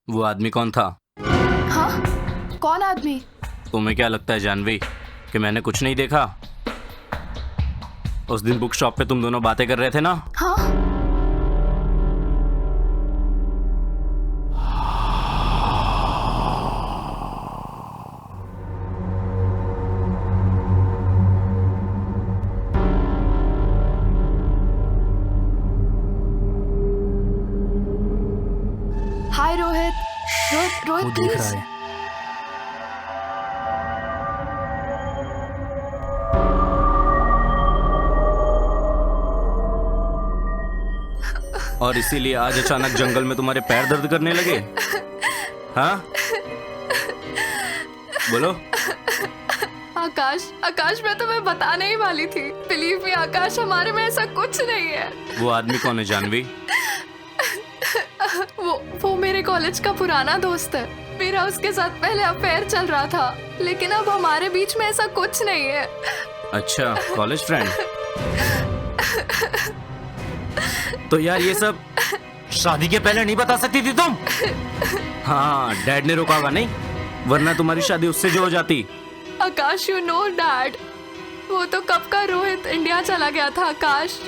वो आदमी कौन था? हाँ? कौन आदमी? तुम्हें क्या लगता है जानवी कि मैंने कुछ नहीं देखा? उस दिन बुक शॉप पे तुम दोनों बातें कर रहे थे ना? हाँ? हाय रोहित। रोहित वो रोहित देख प्लीज। रहा है। और इसीलिए आज अचानक जंगल में तुम्हारे पैर दर्द करने लगे? हाँ? बोलो। आकाश, आकाश मैं तुम्हें बताने ही वाली थी। बिलीव मी आकाश, हमारे में ऐसा कुछ नहीं है। वो आदमी कौन है जानवी? वो मेरे कॉलेज का पुराना दोस्त है। मेरा उसके साथ पहले अफेयर चल रहा था, लेकिन अब हमारे बीच में ऐसा कुछ नहीं है। अच्छा, कॉलेज फ्रेंड। तो यार ये सब शादी के पहले नहीं बता सकती थी तुम? हाँ, डैड ने रोका होगा नहीं, वरना तुम्हारी शादी उससे जो हो जाती। आकाश यू नो डैड, वो तो कब का रोहित इंडिया चला गया था आकाश।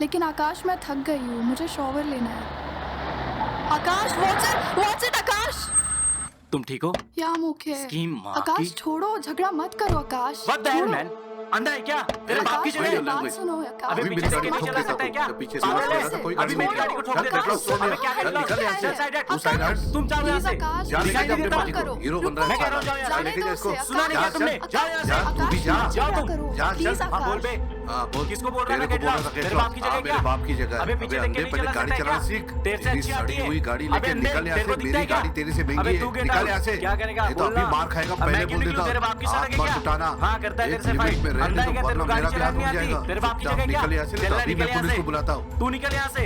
लेकिन आकाश मैं थक गई हूँ, मुझे शॉवर लेना है। आकाश वॉच इट आकाश। तुम ठीक हो? या मुखे स्कीम माँ आकाश की। छोड़ो, झगड़ा मत करो आकाश। What the hell, छोड़ो। man? अंधा है क्या? तेरे बाप की आकाश जगह मेरी है। बात सुनो आकाश। अभी पीछे से नहीं चला सकता है क्या? पीछे से पागल है? चला था, कोई अभी मेरी गाड़ी को ठोक देता है। अबे क्या कर रहा है? निकल यहाँ से। Side hट। तू side हट। तुम जाओ यहाँ से। आकाश, जा दिखाई लेके नहीं अपने देता? पार्टी को हीरो बन रहा है। मैं कह रहा हूँ जाओ यहाँ से। जा लेके जा इसको। आकाश, सुना नहीं क्या तुमने? जाओ यहाँ से। जा, तू भी जा। जाओ तुम। जा, चल। हाँ बोल बे। हाँ बोल। किसको बोल रहा है तेरे मैं को बोल रहा गेट था तेरे गेट बाप की लॉक। हाँ जगह मेरे क्या? बाप की जगह अबे है। पीछे अबे देख के अंधे नहीं पहले चला गाड़ी सकता चलाना क्या? सीख। तेरे से तेरी अच्छी आती सड़ी है। हुई गाड़ी अबे लेके अंधे, निकल यहाँ तेरे से। को दिखता मेरी है क्या? गाड़ी तेरे से अबे महंगी तू है। गेट निकल आउट। यहाँ से। क्या करेगा? ये तो बोलना। अभी मार खाएगा। अब मैं पहले क्यों बोल निकलूं? देता तेरे बाप की हाथ सड़क है मत क्या? उठाना। हाँ, करता है एक तेरे से लिमिट फाइट। में रह, अंधा नहीं है क्या? तो तेरे को वरना गाड़ी मेरा भी चलानी हाथ नहीं उठ आती? जाएगा। तेरे बाप की चुपचाप जगह क्या? निकल यहाँ से, नहीं चल तो ना, अभी निकल मैं यहाँ पुलिस से। को बुलाता हूँ। तू निकल यहाँ से।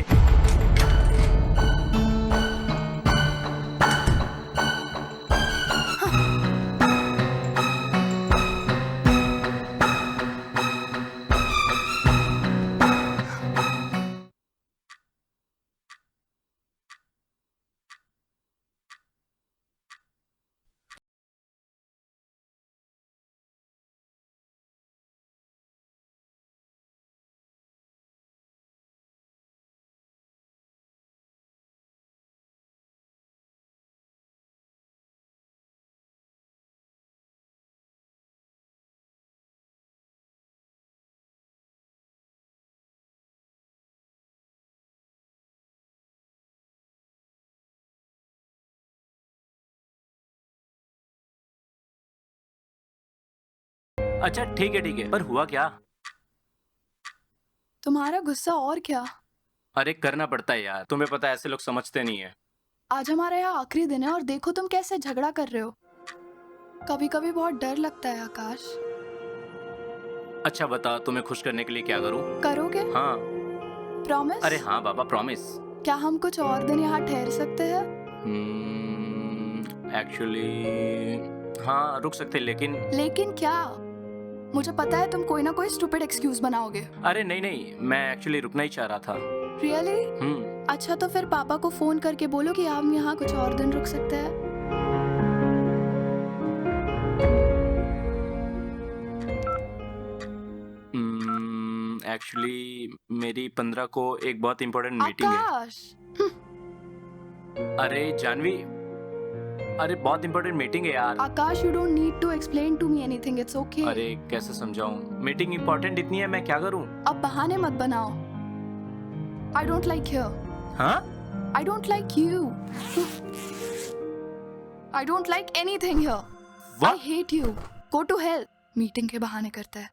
अच्छा ठीक है, पर हुआ क्या? तुम्हारा गुस्सा और क्या। अरे करना पड़ता है यार, तुम्हें पता है ऐसे लोग समझते नहीं है। आज हमारा यहाँ आखिरी दिन है और देखो तुम कैसे झगड़ा कर रहे हो। कभी कभी बहुत डर लगता है आकाश। अच्छा बता, तुम्हें खुश करने के लिए क्या करूं? करोगे? हाँ। प्रॉमिस? अरे हाँ बाबा, प्रॉमिस। क्या हम कुछ और दिन यहाँ ठहर सकते हैं? एक्चुअली हाँ, रुक सकते लेकिन लेकिन क्या? मुझे पता है तुम कोई ना कोई स्टूपिड एक्सक्यूज बनाओगे। अरे नहीं, मैं एक्चुअली रुकना ही चाह रहा था। रियली? हम्म। अच्छा तो फिर पापा को फोन करके बोलो कि हम यहाँ कुछ और दिन रुक सकते हैं। एक्चुअली मेरी 15 को एक बहुत इंपॉर्टेंट मीटिंग है। आकाश! अरे जानवी, अरे बहुत इंपॉर्टेंट मीटिंग है यार। आकाश, you don't need to explain to me anything. It's okay. अरे कैसे समझाऊं, मीटिंग इंपॉर्टेंट इतनी है, मैं क्या करूं? अब बहाने मत बनाओ। I don't like here. हाँ? I don't like you. I don't like anything here. I What? hate you. Go to hell. Meeting के बहाने करता है।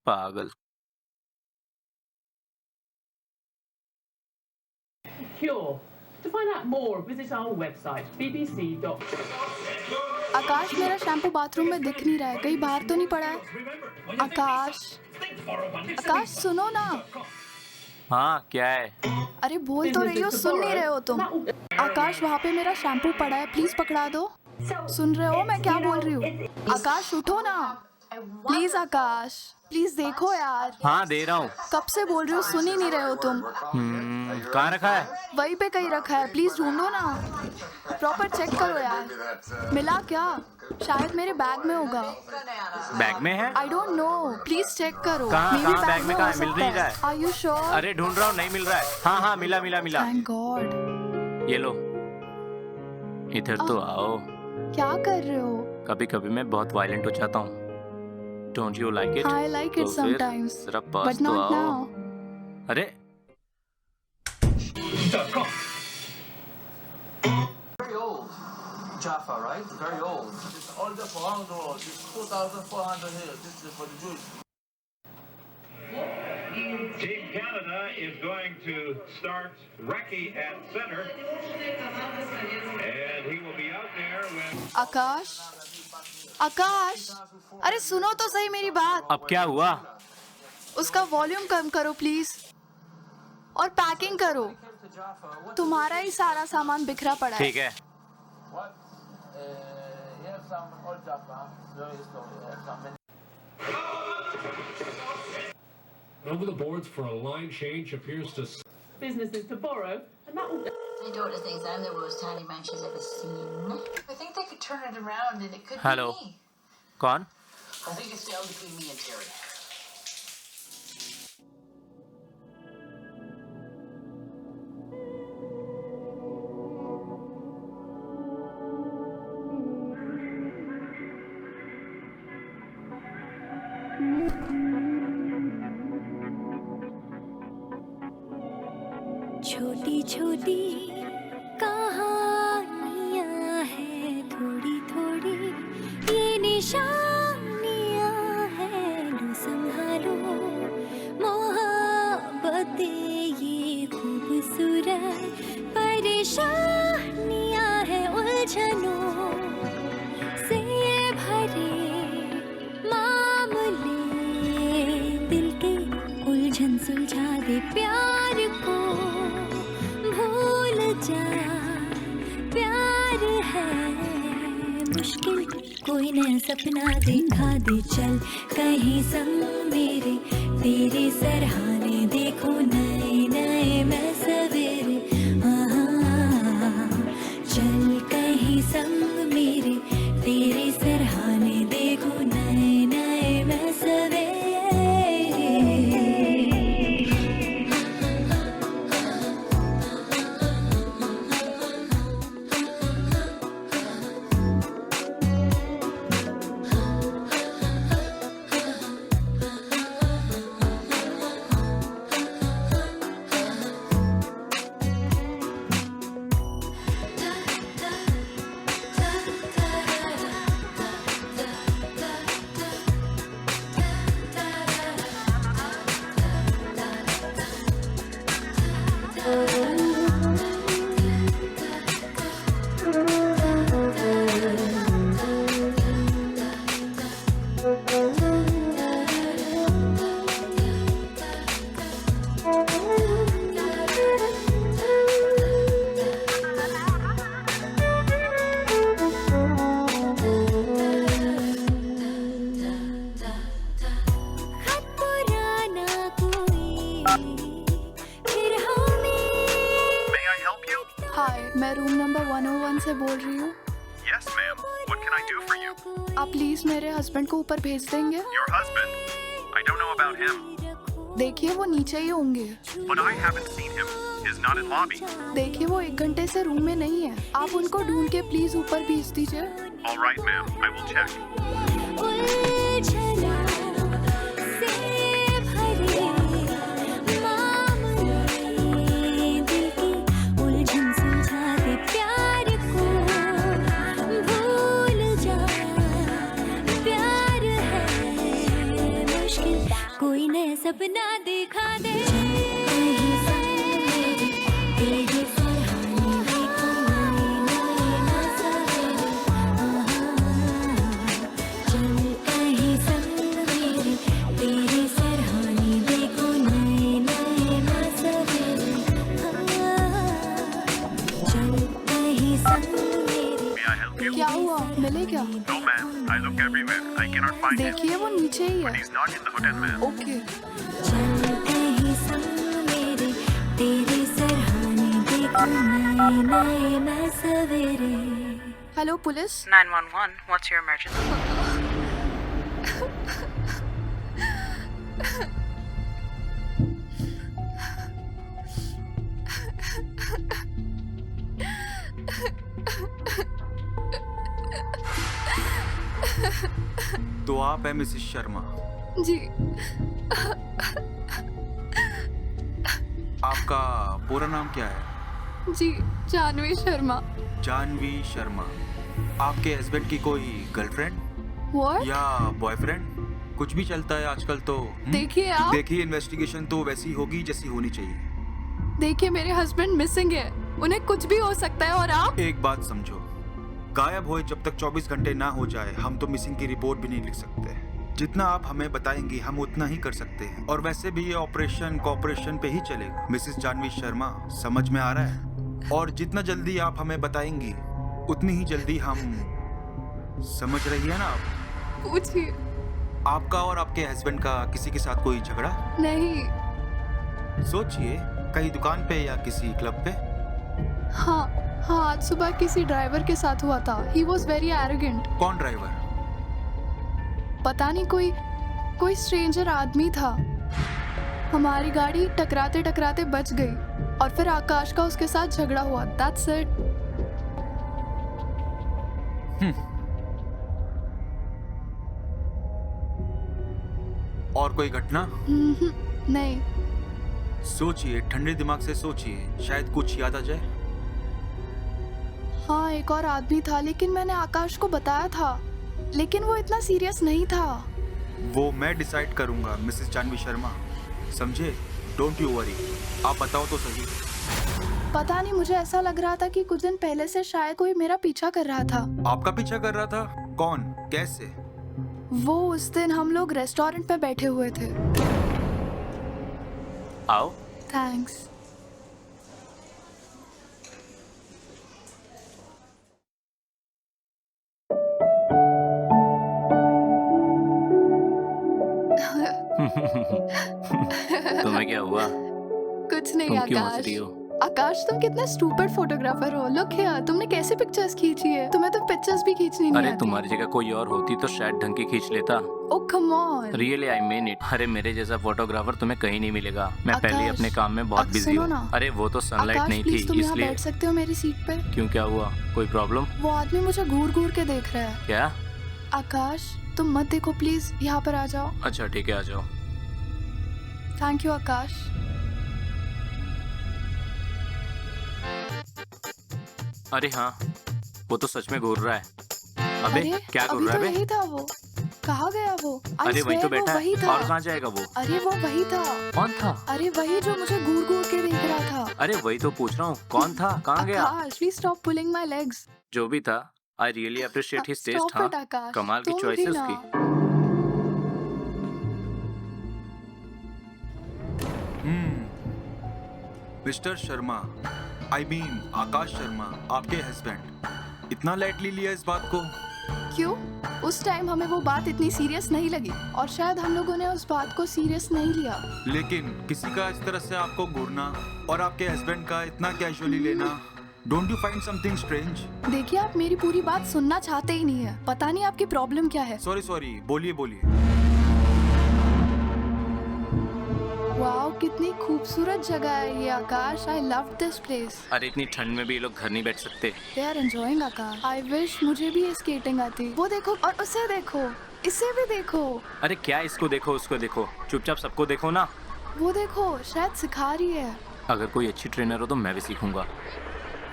पागल। Cure. To find out more, visit our website, bbc. आकाश, मेरा शैम्पू बाथरूम में दिख नहीं रहा है, कहीं बाहर तो नहीं पड़ा है? आकाश! आकाश सुनो ना। हाँ क्या है? अरे बोल तो रही हो, सुन नहीं रहे हो तुम। आकाश, वहाँ पे मेरा शैम्पू पड़ा है, प्लीज पकड़ा दो। सुन रहे हो मैं क्या बोल रही हूँ? आकाश उठो ना प्लीज। आकाश प्लीज देखो यार। हाँ दे रहा हूँ। कब से बोल रही हो, सुन ही नहीं रहे हो तुम। कहाँ रखा है? वहीं पे कहीं रखा है, प्लीज ढूंढो ना। प्रॉपर चेक करो यार। मिला क्या? शायद मेरे बैग में होगा। बैग में है? I don't know, please check करो। कहाँ Maybe कहाँ बैग में हो कहाँ है? मिल सकता नहीं रहा है। Are you sure? अरे ढूंढ रहा हूँ, नहीं मिल रहा है। हाँ हाँ मिला मिला मिला। Thank God. ये लो, इधर तो आओ। क्या कर रहे हो? कभी कभी मैं बहुत वायलेंट हो जाता हूँ। Don't you like it? I like it sometimes, जरा पास but तो not आओ। now. अरे Very old. Jaffa, right? Very old. It's all just around the world. It's 2,400 here. This is for the Jews. Team Canada is going to start Recchi at center, and he will be out there when आकाश, आकाश, अरे सुनो तो सही मेरी बात। अब क्या हुआ? उसका वॉल्यूम कम करो प्लीज और पैकिंग करो। तुम्हारा ही सारा सामान बिखरा पड़ा है। ठीक है। What? You have some old Jaffa. Very slow. You have some. Over the boards for a line change appears to. Businesses to borrow, and that will. My daughter thinks I'm the worst handyman she's ever seen. I think they could turn it around and it could Hello. be me. कौन? I think it's down between me and Terry. छोटी छोटी कहानियाँ हैं, थोड़ी थोड़ी ये निशानियाँ हैं, लो संभालो कोई नया सपना दिखा दे चल कहीं संग मेरे तेरे सराहने देखो नए नए मैं सवेरे चल कहीं संग मेरे तेरे सराहने देखो नए नए मैं सवेरे हाय, मैं रूम नंबर 101 से बोल रही हूँ। Yes, ma'am. What can I do for you? आप प्लीज मेरे हस्बैंड को ऊपर भेज देंगे? Your husband? I don't know about him, देखिए वो नीचे ही होंगे। but I haven't seen him. He's not in lobby. देखिए वो 1 घंटे से रूम में नहीं है। आप उनको ढूंढ के प्लीज ऊपर भेज दीजिए। All right, ma'am. I will check. उलझना से भरे मामले दिल की उलझन सुलझा दे प्यार को भूल जा प्यार है मुश्किल कोई नया सपना दिखा दे कहीं संग मेरे तेरे सराहने देखो नए नए सवेरे चल कहीं संग मेरे तेरे सराहने देखो नए नए सवेरे चल कहीं संग मेरे May I help you? क्या हुआ, मिले क्या? No, ma'am. I looked everywhere. I cannot find him. देखिए वो नीचे ही है। He's not in the hotel, ma'am. Okay. चल कहीं संग मेरे तेरे सराहने देखो नए नए मैं सवेरे hello police. 911, what's your emergency? तो आप हैं मिसेस शर्मा? जी। आपका पूरा नाम क्या है? जी, जानवी शर्मा। जानवी शर्मा। आपके हस्बैंड की कोई गर्लफ्रेंड What? या बॉयफ्रेंड? कुछ भी चलता है आजकल तो। देखिए आप। देखिए इन्वेस्टिगेशन तो वैसी होगी जैसी होनी चाहिए। देखिए मेरे हस्बैंड मिसिंग है, उन्हें कुछ भी हो सकता है और आप। एक बात समझो, गायब हुए जब तक 24 घंटे ना हो जाए हम तो मिसिंग की रिपोर्ट भी नहीं लिख सकते। जितना आप हमें बताएंगी हम उतना ही कर सकते हैं, और वैसे भी ये ऑपरेशन कॉपरेशन पे ही चलेगा। मिसेस जानवी शर्मा, समझ में आ रहा है? और जितना जल्दी आप हमें बताएंगी उतनी ही जल्दी हम। समझ रही है ना आप? पूछिए। आपका और आपके हस्बैंड का किसी के साथ कोई झगड़ा? नहीं। सोचिए, कहीं दुकान पे या किसी क्लब पे? हाँ, आज सुबह किसी ड्राइवर के साथ हुआ था। He was very arrogant। कौन ड्राइवर? पता नहीं, कोई स्ट्रेंजर आदमी था। हमारी गाड़ी टकराते टकराते बच गई और फिर आकाश का उसके साथ झगड़ा हुआ। That's it। और कोई घटना? नहीं। सोचिए, ठंडे दिमाग से सोचिए, शायद कुछ याद आ जाए। हाँ, एक और आदमी था, लेकिन मैंने आकाश को बताया था, लेकिन वो इतना सीरियस नहीं था। वो मैं डिसाइड करूंगा मिसेस जानवी शर्मा, समझे? Don't you worry. आप बताओ तो सही। पता नहीं, मुझे ऐसा लग रहा था कि कुछ दिन पहले से शायद कोई मेरा पीछा कर रहा था। आपका पीछा कर रहा था? कौन? कैसे? वो उस दिन हम लोग रेस्टोरेंट पे बैठे हुए थे। आओ। थैंक्स। तुम्हें क्या हुआ? कुछ नहीं तुम क्यों हंस आकाश। रही हो? आकाश तुम कितना स्टूपिड फोटोग्राफर हो। लुक हियर, तुमने कैसे पिक्चर्स खींची है? तुम्हें तो पिक्चर्स भी खींचनी नहीं अरे आती। तुम्हारी जगह कोई और होती तो शायद ढंग की खींच लेता। Oh come on. Really I mean it. अरे मेरे जैसा फोटोग्राफर तुम्हें कहीं नहीं मिलेगा। मैं आकाश, पहले ही अपने काम में बहुत अब बिजी सुनो हूँ। ना। अरे वो तो सनलाइट आकाश नहीं प्लीज थी तुम यहाँ इसलिए। बैठ सकते हो मेरी सीट पर? क्यों, क्या हुआ? कोई प्रॉब्लम? वो आदमी मुझे घूर घूर के देख रहा है। क्या? आकाश तुम मत देखो प्लीज, यहाँ पर आ जाओ। अच्छा ठीक है, आ जाओ। थैंक यू आकाश। अरे हाँ, वो तो सच में घूर रहा है। अबे अरे क्या घूर अभी रहा तो है बे? यही था वो। कहाँ गया वो? I अरे वही तो swear वो बैठा वही है। था। और कहाँ जाएगा वो? अरे वो वही था। कौन था? अरे वही जो मुझे घूर घूर के देख रहा था। अरे वही तो पूछ रहा हूँ, कौन था? कहाँ गया? Akash please stop pulling my legs. जो भी था, I really appreciate his taste. Stop हाँ, it, आकाश। कमाल की तुम चॉइस भी है ना। उसकी। Mister Sharma, I mean Akash Sharma, आपके हस्बैंड, इतना लाइटली लिया इस बात को? क्यों? उस टाइम हमें वो बात इतनी सीरियस नहीं लगी और शायद हम लोगों ने उस बात को सीरियस नहीं लिया। लेकिन किसी का इस तरह से आपको घूरना और आपके हस्बैंड का इतना कैजुअली लेना, don't you find something strange? देखिए आप मेरी पूरी बात सुनना चाहते ही नहीं है। पता नहीं आपकी प्रॉब्लम क्या है। सॉरी, बोलिए बोलिए। वाओ कितनी खूबसूरत जगह है ये Akash. I love this place. अरे इतनी ठंड में भी ये लोग घर नहीं बैठ सकते। They are enjoying Akash. I wish मुझे भी ये स्केटिंग आती। वो देखो और उसे देखो, इसे भी देखो। अरे क्या इसको देखो उसको देखो, चुपचाप सबको देखो ना। वो देखो शायद सिखा रही है। अगर कोई अच्छी ट्रेनर हो तो मैं भी सीखूंगा।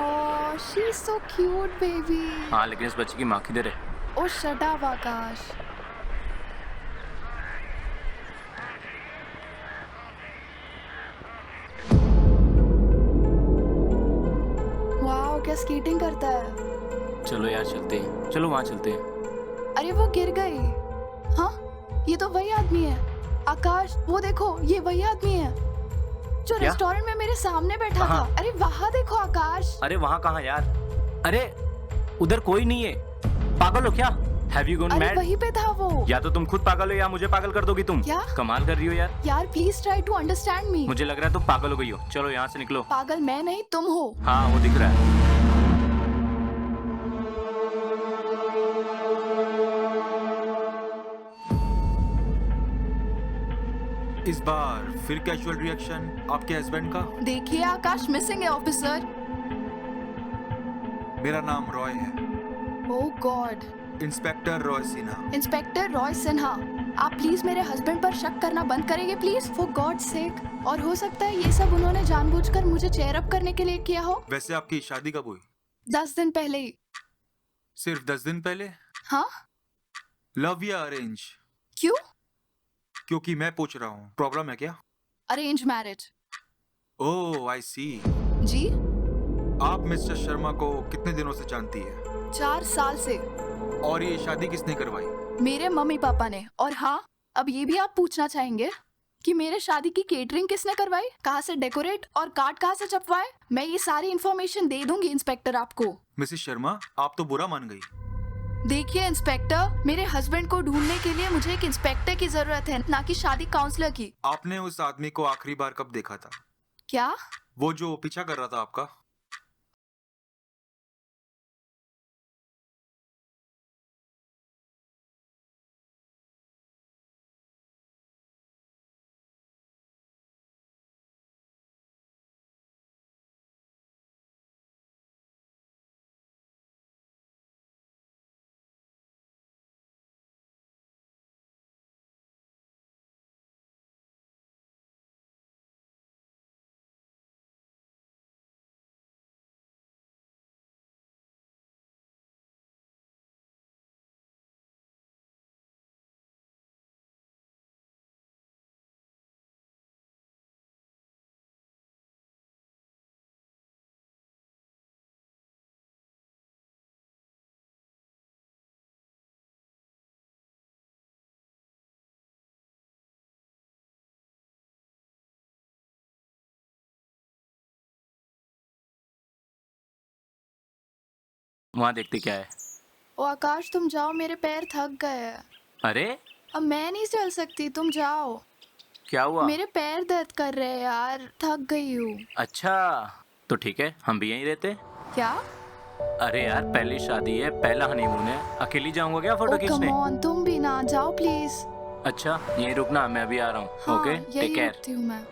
Oh she is so cute baby. हाँ लेकिन इस बच्चे की माँ किधर है? Oh shut up Akash. Wow क्या स्केटिंग करता है। चलो यार चलते हैं, चलो वहाँ चलते हैं। अरे वो गिर गई। हाँ ये तो वही आदमी है आकाश। वो देखो ये वही आदमी है जो क्या? रेस्टोरेंट में मेरे सामने बैठा था। कहाँ? अरे वहाँ देखो आकाश। अरे वहाँ कहाँ यार? अरे उधर कोई नहीं है। पागल हो क्या? Have you gone अरे mad? वहीं पे था वो। या तो तुम खुद पागल हो या मुझे पागल कर दोगी तुम। क्या? कमाल कर रही हो यार। यार please try to understand me. मुझे लग रहा है तुम पागल हो गई हो। चलो यहाँ से निकलो। पागल मैं नहीं तुम हो। हाँ वो दिख रहा है। इस बार फिर कैजुअल रिएक्शन आपके हस्बैंड का? देखिए आकाश मिसिंग है ऑफिसर। मेरा नाम रॉय है, oh god. Inspector Roy Sinha. Inspector Roy Sinha, आप प्लीज मेरे हस्बैंड पर शक करना बंद करेंगे प्लीज, फॉर गॉड सेक। और हो सकता है ये सब उन्होंने जानबूझकर मुझे चेयर अप करने के लिए किया हो। वैसे आपकी शादी कब हुई? 10 दिन पहले ही। सिर्फ 10 दिन पहले? हाँ लव या अरेंज? क्यों? क्योंकि मैं पूछ रहा हूँ, प्रॉब्लम है क्या? Arrange marriage. ओह आई सी। जी आप मिस्टर शर्मा को कितने दिनों से जानती है? 4 साल से। और ये शादी किसने करवाई? मेरे मम्मी पापा ने। और हाँ अब ये भी आप पूछना चाहेंगे कि मेरे शादी की केटरिंग किसने करवाई, कहाँ से डेकोरेट और कार्ड कहाँ से छपवाए। मैं ये सारी इन्फॉर्मेशन दे दूंगी इंस्पेक्टर आपको। मिसेस शर्मा आप तो बुरा मान गई। देखिए इंस्पेक्टर, मेरे हस्बैंड को ढूंढने के लिए मुझे एक इंस्पेक्टर की जरूरत है, ना कि शादी काउंसलर की। आपने उस आदमी को आखिरी बार कब देखा था? क्या? वो जो पीछा कर रहा था आपका? वहाँ देखते क्या है? ओ आकाश तुम जाओ, मेरे पैर थक गए हैं। अरे अब मैं नहीं चल सकती, तुम जाओ। क्या हुआ? मेरे पैर दर्द कर रहे हैं यार, थक गई हूँ। अच्छा तो ठीक है, हम भी यहीं रहते। क्या? अरे यार पहली शादी है, पहला हनीमून है, अकेली जाऊंगा क्या फोटो खींचने? कम ऑन, तुम भी ना जाओ प्लीज। अच्छा यहीं रुकना, मैं अभी आ रहा हूँ। Okay take care. रुकती हूँ मैं।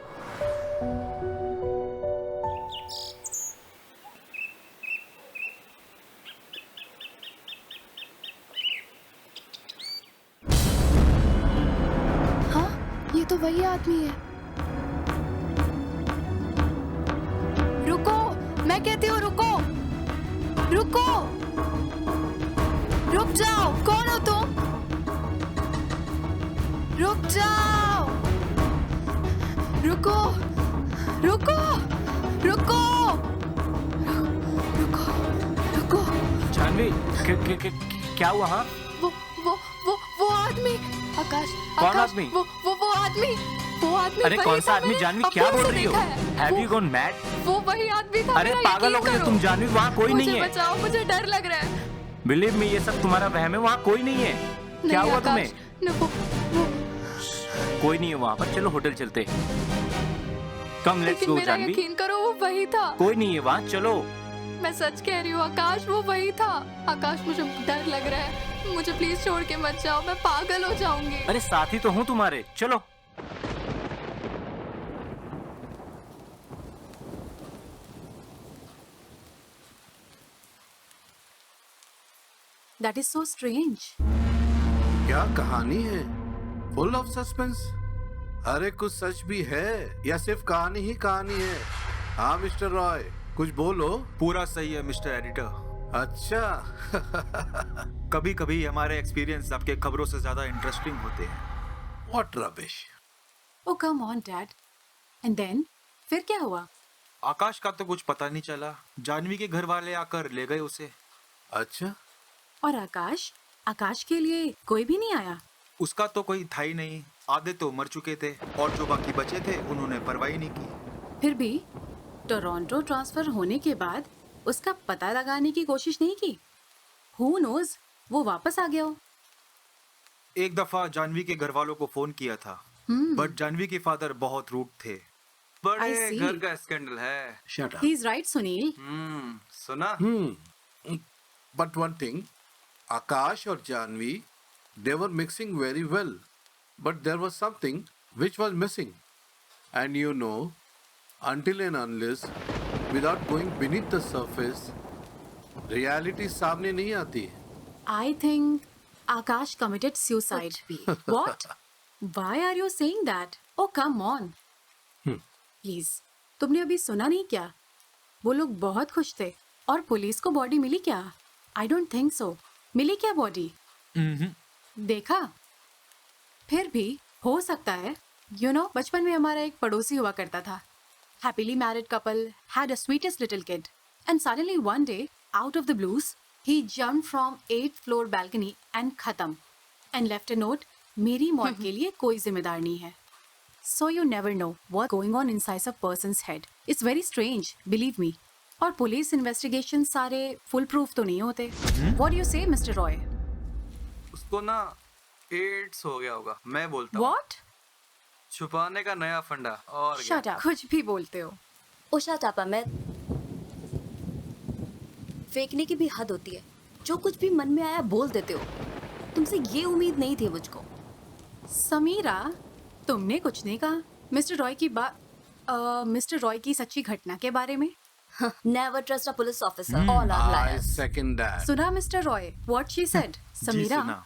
हाँ ये तो वही आदमी है। रुको, मैं कहती हूँ रुको, रुको, रुक जाओ। कौन हो तुम? रुक जाओ, रुको, रुको, रुको, रुको, रुको। जानवी क्या हुआ? हाँ वो आदमी। आकाश, कौन आकाश, आदमी? वो आदमी। अरे वही कौन सा था, आदमी? मैंने जानवी अपने क्या से बोल रही हो? देखा है। Have you gone mad? वो वही आदमी था। अरे मेरा पागल हो यकीन गई हो करो। तुम जानवी, वहाँ कोई नहीं मुझे है। बचाओ, मुझे डर लग रहा है। बिलीव मी ये सब तुम्हारा वहम है, वहाँ कोई नहीं है। क्या नहीं, हुआ आकाश, तुम्हें? वो कोई नहीं है वहाँ पर, चलो होटल चलते। कम लेट्स लेकिन गो मेरा जानवी। यकीन करो वो वही था। कोई नहीं है वहाँ, चलो। मैं सच कह रही हूँ आकाश, वो वही था। आकाश मुझे डर लग रहा है, मुझे प्लीज छोड़ के मत जाओ, मैं पागल हो जाऊंगी। अरे साथी तो हूँ तुम्हारे, चलो। That is so strange. क्या कहानी है? Full of suspense. अरे कुछ सच भी है या सिर्फ कहानी ही कहानी है? हाँ मिस्टर रॉय, कुछ बोलो। पूरा सही है मिस्टर एडिटर। अच्छा कभी कभी हमारे एक्सपीरियंस आपके खबरों से ज्यादा इंटरेस्टिंग होते हैं। What rubbish. Oh come on dad. And then? फिर क्या हुआ? आकाश का तो कुछ पता नहीं चला, जानवी के घर वाले आकर ले गए उसे। अच्छा, और आकाश के लिए कोई भी नहीं आया? उसका तो कोई था ही नहीं, आधे तो मर चुके थे और जो बाकी बचे थे उन्होंने परवाही नहीं की। फिर भी टोरंटो ट्रांसफर होने के बाद उसका पता लगाने की कोशिश नहीं की? Who knows, वो वापस आ गया हो। एक दफा जानवी के घर वालों को फोन किया था, बट जानवी के फादर बहुत रूड थे। बड़े घर का स्कैंडल है। Shut up. He is right, Sunil. सुना? बट वन थिंग, आकाश और Janvi, they were mixing very well, but there was something which was missing. And you know, until and unless, without going beneath the surface, reality सामने नहीं आती। I think Akash committed suicide. What? Why are you saying that? Oh, come on. Please. तुमने अभी सुना नहीं क्या? वो लोग बहुत खुश थे और पुलिस को बॉडी मिली क्या? I don't think so. मिली क्या बॉडी? देखा? फिर भी हो सकता है। You know, बचपन में हमारा एक पड़ोसी हुआ करता था. Happily married couple had a sweetest little kid. And suddenly one day, out of the blues, he jumped from 8th floor balcony and खत्म. And left a note, मेरी मौत के लिए कोई जिम्मेदार नहीं है. So you never know what's going on inside a person's head. It's very strange, believe me. और पुलिस इन्वेस्टिगेशन सारे फुल प्रूफ तो नहीं होते. What do you say, Mr. Roy? उसको ना एड्स हो गया होगा, मैं बोलता हूँ। What? छुपाने का नया फंडा और क्या? Shut up. कुछ भी बोलते हो. ओ शट अप अमित। फेंकने की भी हद होती है। जो कुछ भी मन में आया बोल देते हो। तुमसे ये उम्मीद नहीं थी मुझको। समीरा, तुमने कुछ नहीं कहा मिस्टर रॉय की सच्ची घटना के बारे में? Never trust a police officer. All are I liars. second that. सुना mister Roy what she said? Sameera, सुना।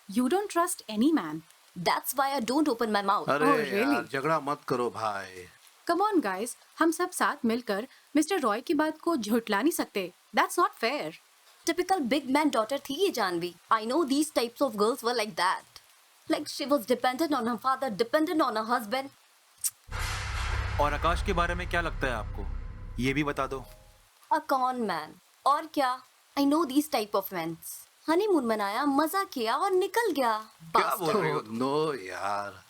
you don't trust any man. That's why I don't open my mouth. अरे Oh, really? यार झगड़ा मत करो भाई। Come on guys, हम सब साथ मिलकर मिस्टर रॉय की बात को झुठला नहीं सकते. That's not fair. Typical big man daughter थी ये Janvi. I know these types of girls were like that. Like she was dependent on her father, dependent on her husband. और आकाश के बारे में क्या लगता है आपको, ये भी बता दो। A con man. और क्या? I know these type of men. Honeymoon मनाया, मजा किया और निकल गया. क्या बोल रही हो? नो यार।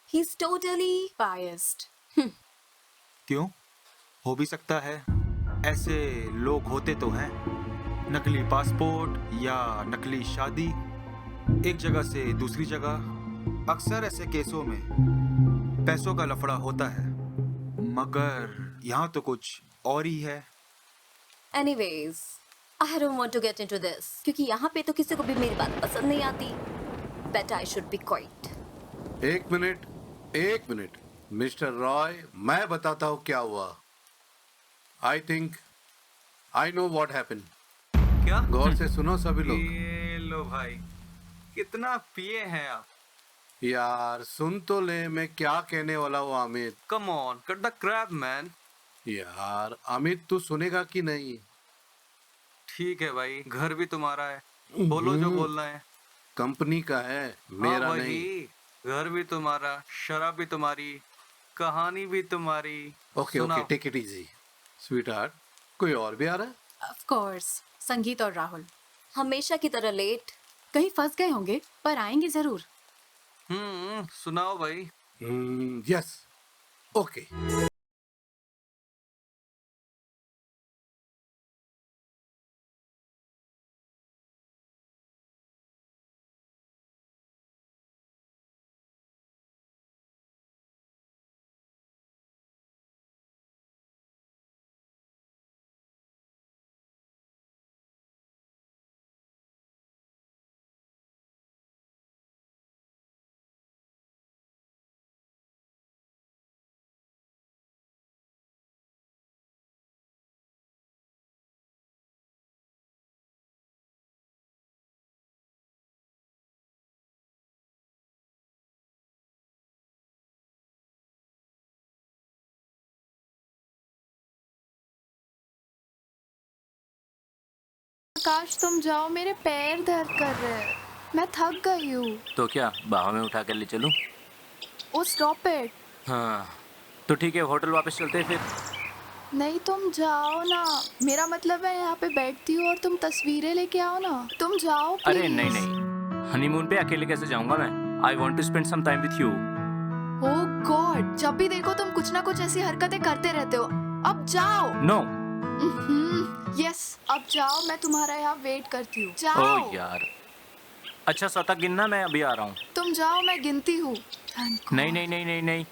He's totally biased. क्यों? हो भी सकता है, ऐसे लोग होते तो हैं। नकली पासपोर्ट या नकली शादी, एक जगह से दूसरी जगह, अक्सर ऐसे केसों में पैसों का लफड़ा होता है, मगर यहाँ तो कुछ और ही है। Anyways, I don't want to get into this क्योंकि यहाँ पे तो किसी को भी मेरी बात पसंद नहीं आती। Better I should be quiet. एक मिनट मिस्टर रॉय, मैं बताता हूँ क्या हुआ। I think I know what happened. क्या? गौर से सुनो सभी लोग। ये लो भाई, कितना पिए हैं आप? यार सुन तो ले, मैं क्या कहने वाला हूँ Amit. Come on, cut the crap, man. यार अमित, तू सुनेगा कि नहीं? ठीक है भाई, घर भी तुम्हारा है, बोलो जो बोलना है। कंपनी का है, मेरा हाँ नहीं। घर भी तुम्हारा, शराब भी तुम्हारी, कहानी भी तुम्हारी। Okay, take it easy. Sweetheart, कोई और भी आ रहा है? ऑफ कोर्स, संगीत और राहुल। हमेशा की तरह लेट। कहीं फंस गए होंगे, पर आएंगे जरूर। सुनाओ भाई। Yes, okay. आकाश तुम जाओ, मेरे पैर दर्द कर रहे हैं, मैं थक गई हूँ। तो क्या बाहों में उठा कर ले चलूं? ओ स्टॉप इट। हाँ तो ठीक है, होटल वापस चलते हैं फिर। नहीं तुम जाओ ना, मेरा मतलब है यहाँ पे बैठती हूँ और तुम तस्वीरें लेके आओ ना, तुम जाओ प्लीज। अरे नहीं, हनीमून पे अकेले कैसे जाऊंगा मैं? I want to spend some time with you. Oh god, जब भी देखो तुम कुछ ना कुछ ऐसी हरकतें करते रहते हो। अब जाओ। नो। यस, अब जाओ, मैं तुम्हारा यहाँ वेट करती हूँ। जाओ। ओह यार, अच्छा 100 तक गिनना, मैं अभी आ रहा हूँ। तुम जाओ, मैं गिनती हूँ। नहीं नहीं नहीं नहीं नहीं।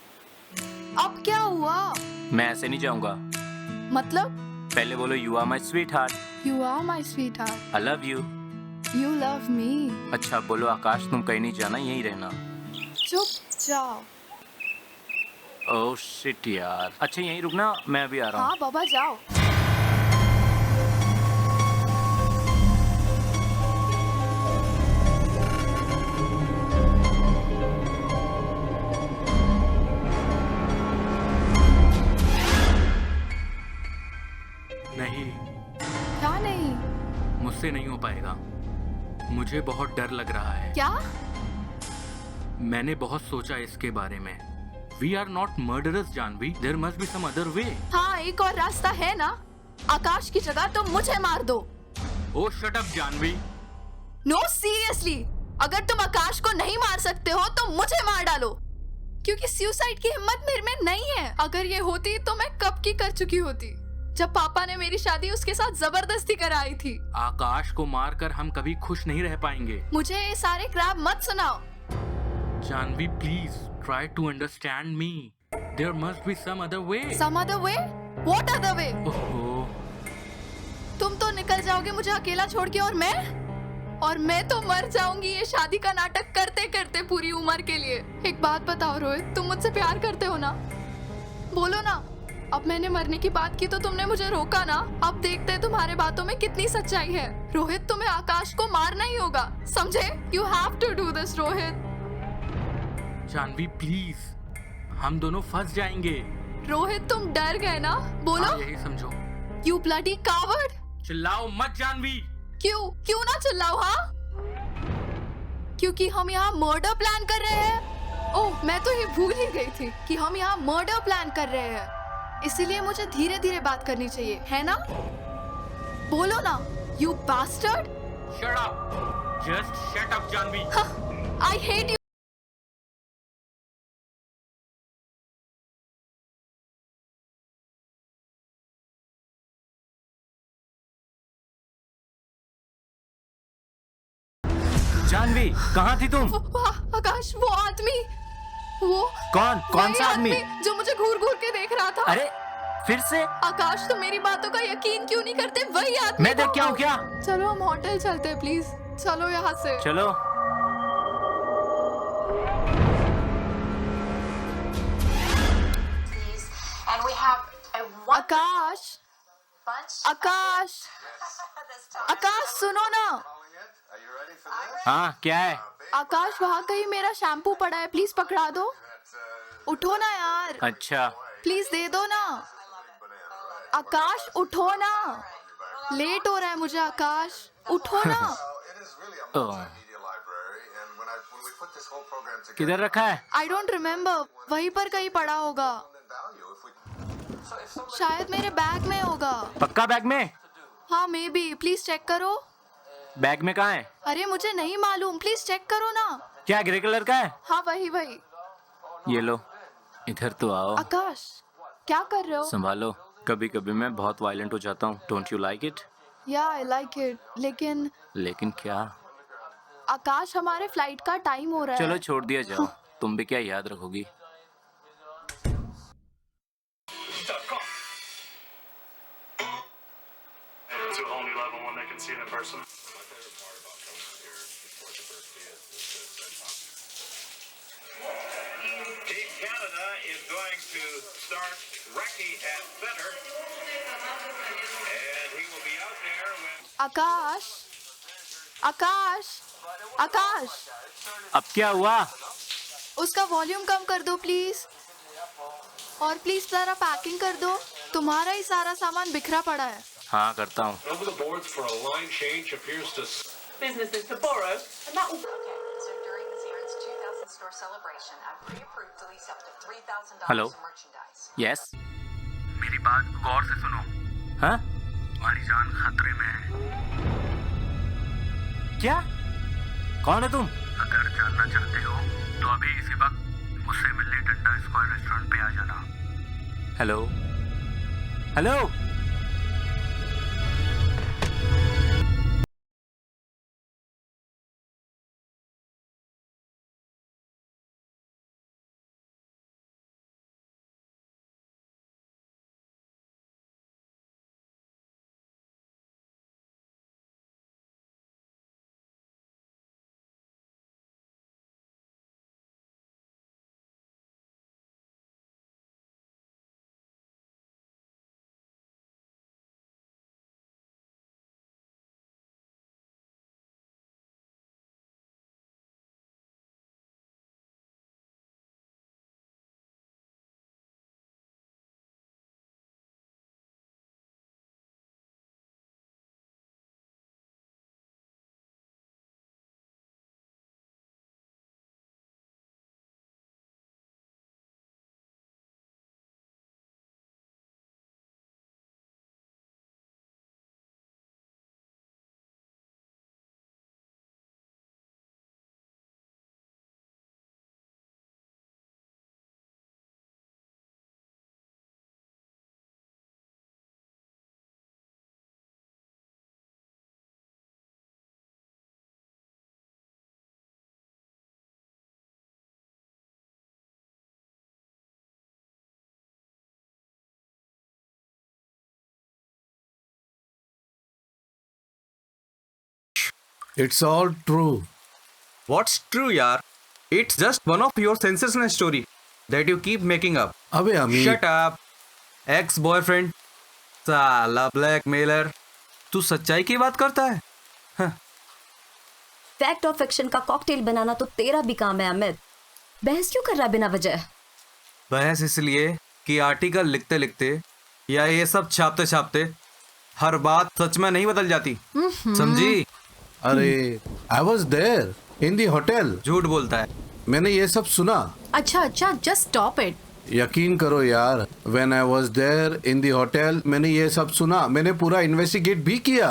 अब क्या हुआ? मैं ऐसे नहीं जाऊंगा। मतलब? पहले बोलो you are my sweet heart. You are my sweet heart. I love you. You love me. अच्छा बोलो आकाश, तुम कहीं नहीं जाना, यहीं रहना। चुप जाओ। ओह शिट यार, अच्छा यहीं रुकना, मैं अभी आ रहा हूँ। हाँ बाबा जाओ। नहीं, क्या नहीं? मुझसे नहीं हो पाएगा, मुझे बहुत डर लग रहा है। क्या? मैंने बहुत सोचा इसके बारे में। We are not murderers, Janvi. There must be some other way. हाँ, एक और रास्ता है ना। आकाश की जगह तुम मुझे मार दो। Oh, shut up, Janvi. No, seriously, अगर तुम आकाश को नहीं मार सकते हो तो मुझे मार डालो, क्योंकि सुसाइड की हिम्मत मेरे में नहीं है। अगर ये होती तो मैं कब की कर चुकी होती, जब पापा ने मेरी शादी उसके साथ जबरदस्ती कराई थी। आकाश को मारकर हम कभी खुश नहीं रह पाएंगे। मुझे ये सारे क्रैप मत सुनाओ। Janvi please try to understand me. There must be some other way. Some other way? What other way? ओहो। तुम तो निकल जाओगे मुझे अकेला छोड़ के, और मैं तो मर जाऊंगी ये शादी का नाटक करते करते पूरी उम्र के लिए। एक बात बताओ रोहित, तुम मुझसे प्यार करते हो ना? बोलो ना। अब मैंने मरने की बात की तो तुमने मुझे रोका ना। अब देखते हैं तुम्हारे बातों में कितनी सच्चाई है। रोहित, तुम्हें आकाश को मारना ही होगा, समझे? You have to do this, Rohit. Janvi please, हम दोनों फंस जाएंगे। रोहित, तुम डर गए ना? बोलो। हाँ, यही समझो। You bloody coward! चिल्लाओ मत जानवी। क्यों ना चिल्लाओ? हाँ, क्योंकि हम यहाँ मर्डर प्लान कर रहे हैं। ओह, मैं तो ये भूल ही गई थी कि हम यहाँ मर्डर प्लान कर रहे हैं, इसीलिए मुझे धीरे धीरे बात करनी चाहिए, है ना? बोलो ना, you bastard! Shut up! Just shut up, Janvi. I hate you. Janvi, कहाँ थी तुम? आकाश, वो आदमी, वो कौन वही सा आदमी? जो मुझे घूर घूर के देख रहा था। अरे फिर से? आकाश, तो मेरी बातों का यकीन क्यों नहीं करते? वही आदमी मैं देख क्या हूँ क्या? चलो हम होटल चलते हैं, प्लीज चलो यहाँ से। चलो। And we have a आकाश, आकाश, आकाश सुनो ना। हाँ क्या है? आकाश, वहाँ कहीं मेरा शैम्पू पड़ा है, प्लीज पकड़ा दो। उठो ना यार, अच्छा प्लीज दे दो ना। आकाश उठो ना, लेट हो रहा है मुझे। आकाश उठो ना। किधर रखा है? आई डोंट रिमेम्बर, वहीं पर कहीं पड़ा होगा, शायद मेरे बैग में होगा। पक्का बैग में? हाँ मे बी, प्लीज चेक करो। बैग में कहाँ है? अरे मुझे नहीं मालूम, प्लीज चेक करो ना। क्या ग्रे कलर का है? हाँ वही वही। ये लो, इधर तो आओ। आकाश क्या कर रहे हो? संभालो, कभी कभी मैं बहुत वायलेंट हो जाता हूँ। Don't you like it? या आई लाइक इट, लेकिन क्या? आकाश हमारे फ्लाइट का टाइम हो रहा है। चलो छोड़ दिया जाओ, तुम भी क्या याद रखोगी। Team Canada is going to start Recce at center, and he will be out there when... आकाश, आकाश, आकाश, अब क्या हुआ? उसका वॉल्यूम कम कर दो प्लीज, और प्लीज जरा पैकिंग कर दो, तुम्हारा ही सारा सामान बिखरा पड़ा है। हाँ करता हूँ। Over the boards for a line change appears to... Businesses to borrow, and that will... So during the Xeron's 2000 store celebration, I've pre-approved to lease up to $3,000 Hello? of merchandise. Yes. मेरी बात गौर से सुनो। हाँ? तुम्हारी जान खतरे में है। क्या? कौन है तुम? अगर जानना चाहते हो तो अभी इसी वक्त मुझसे मिलने डंडा स्क्वायर रेस्टोरेंट पे आ जाना। Hello hello. It's all true. What's true, yaar? It's just one of your sensational story that you keep making up. अबे अमीर, Shut up. Ex-boyfriend. साला blackmailer. तू सच्चाई की बात करता है? फैक्ट और फिक्शन का कॉकटेल बनाना तो तेरा भी काम है अमित। बहस क्यों कर रहा बिना वजह? बहस इसलिए कि आर्टिकल लिखते लिखते या ये सब छापते छापते हर बात सच में नहीं बदल जाती, समझी? अरे I was there in the hotel. झूठ बोलता है। मैंने ये सब सुना। अच्छा अच्छा, जस्ट स्टॉप इट। यकीन करो यार, when I was there in the hotel, मैंने ये सब सुना, मैंने पूरा इन्वेस्टिगेट भी किया।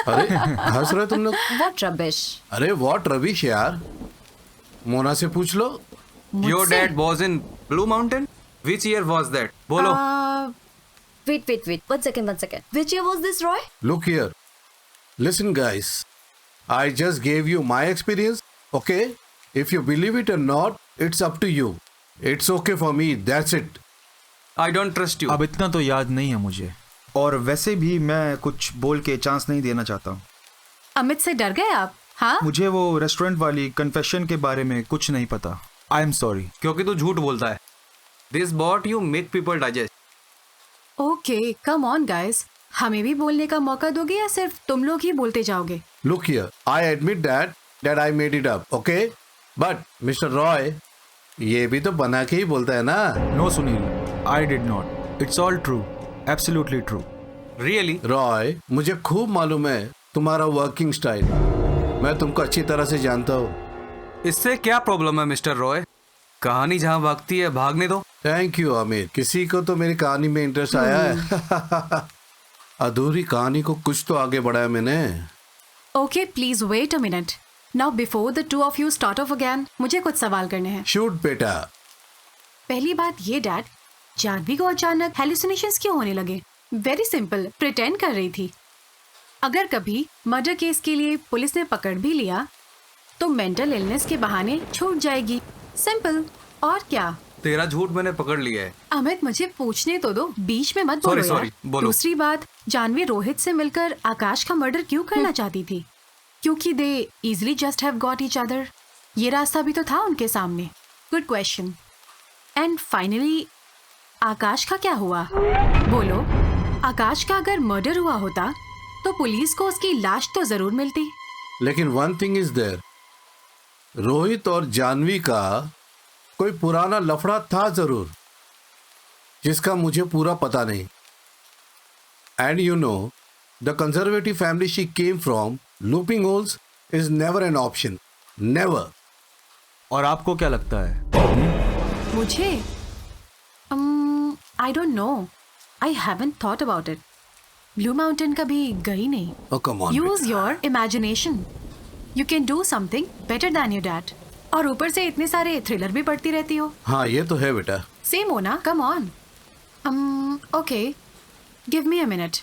अरे हंस रहे तुम लोग? What rubbish? अरे what rubbish यार, मोना से पूछ लो। Your dad was in Blue Mountain? Which year was that? बोलो। Wait. 1 second. Which year was this, Roy? Look here. Listen guys, I just gave you my experience, okay? If you believe it or not, it's up to you. It's okay for me. That's it. I don't trust you. अब इतना तो याद नहीं है मुझे, और वैसे भी मैं कुछ बोल के चांस नहीं देना चाहता हूँ। अमित से डर गए आप? हाँ, मुझे वो रेस्टोरेंट वाली कन्फेशन के बारे में कुछ नहीं पता। I am sorry. क्योंकि तू झूठ बोलता है। This bot you make people digest. Okay, come on guys, हमें भी बोलने का मौका दोगे या सिर्फ तुम लोग ही बोलते जाओगे? Look here, I admit that I made it up, okay? But Mr. Roy, ये भी तो बना के ही बोलता है ना? No Sunil, I did not. It's all true, absolutely true. Really? Roy, मुझे खूब मालूम है तुम्हारा वर्किंग स्टाइल। मैं तुमको अच्छी तरह से जानता हूँ। इससे क्या प्रॉब्लम है मिस्टर रॉय? कहानी जहाँ भागती है भागने दो। थैंक यू आमिर, किसी को तो मेरी कहानी में इंटरेस्ट आया है। अधूरी कहानी को कुछ तो आगे बढ़ाया मैंने। Okay, please wait a minute. Now before the two of you start off again, मुझे कुछ सवाल करने हैं। शूट बेटा। पहली बात ये डैड, जानवी को अचानक हेलुसिनेशंस क्यों होने लगे? वेरी सिंपल, प्रिटेंड कर रही थी। अगर कभी मर्डर केस के लिए पुलिस ने पकड़ भी लिया तो मेंटल इलनेस के बहाने छूट जाएगी। सिंपल, और क्या? तेरा झूठ मैंने पकड़ लिया है। अमित, मुझे पूछने तो दो, बीच में मत बोलो यार। बोलो। दूसरी बात, जानवी रोहित से मिलकर आकाश का मर्डर क्यों करना चाहती थी? क्योंकि दे easily just have got each other. ये रास्ता भी तो था उनके सामने। Good question. एंड फाइनली आकाश का क्या हुआ? बोलो, आकाश का अगर मर्डर हुआ होता तो पुलिस को उसकी लाश तो जरूर मिलती। लेकिन one thing is there, Rohit और जानवी का कोई पुराना लफड़ा था जरूर, जिसका मुझे पूरा पता नहीं। And you know, the conservative family she came from, looping holes is never an option, never. और आपको क्या लगता है? मुझे आई don't no, I haven't thought about it. Blue mountain कभी गई नहीं। Oh, come on, use your imagination, you can do something better than your dad. और ऊपर से इतने सारे थ्रिलर भी पढ़ती रहती हो। हाँ, ये तो है बेटा। सेम हो ना, come on. Okay, give me a minute,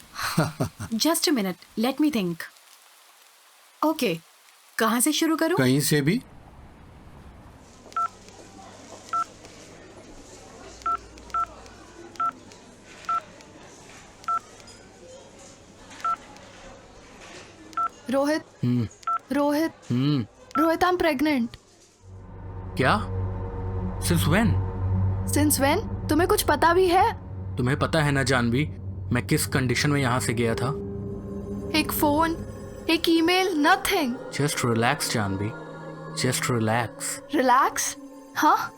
just a minute, let me think. Okay, कहाँ से शुरू करूँ? कहीं से भी। Rohit, Rohit, Rohit, I am pregnant. क्या? Since when? Since when? तुम्हें कुछ पता भी है? तुम्हें पता है ना जानवी, मैं किस कंडीशन में यहाँ से गया था? एक फोन, एक email, nothing. Just relax Janvi, just relax. Relax? हाँ,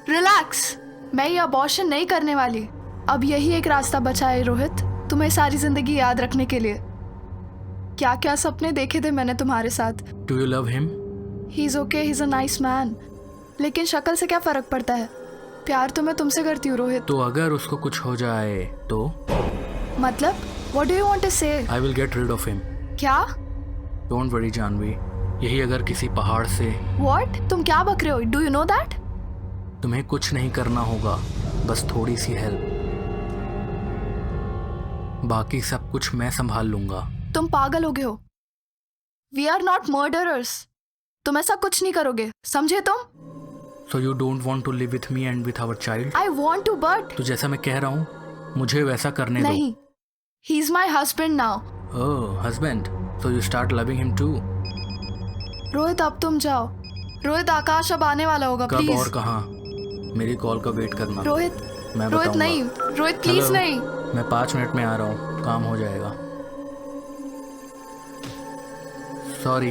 रिलैक्स। मैं ये अबॉर्शन नहीं करने वाली। अब यही एक रास्ता बचा है रोहित, तुम्हें सारी जिंदगी याद रखने के लिए। क्या क्या सपने देखे थे मैंने तुम्हारे साथ। Do you love him? He is okay, he is a nice man. लेकिन शक्ल से क्या फर्क पड़ता है? प्यार तो मैं तुमसे करती हूँ रोहित। तो अगर उसको कुछ हो जाए तो? मतलब, what do you want to say? I will get rid of him. क्या? डोंट वरी जानवी, यही अगर किसी पहाड़ से। व्हाट? तुम क्या बक रहे हो? Do you know that? तुम्हें कुछ नहीं करना होगा, बस थोड़ी सी हेल्प। बाकी सब कुछ मैं संभाल लूंगा। तुम पागल हो गए हो। We are not murderers. तुम ऐसा कुछ नहीं करोगे, समझे तुम? So you don't want to live with me and with our child? I want to, but तो जैसा मैं कह रहा हूँ, मुझे वैसा करने दो। नहीं, he is my husband now. Oh, husband. So you start loving him too? Rohit, अब तुम जाओ। रोहित, आकाश अब आने वाला होगा, कब प्लीज। और कहाँ? मेरी कॉल का वेट करना। रोहित, मैं रोहित नहीं, रोहित प्लीज नहीं। मैं 5 मिनट में आ रहा हूँ, काम हो जाएगा। सॉरी।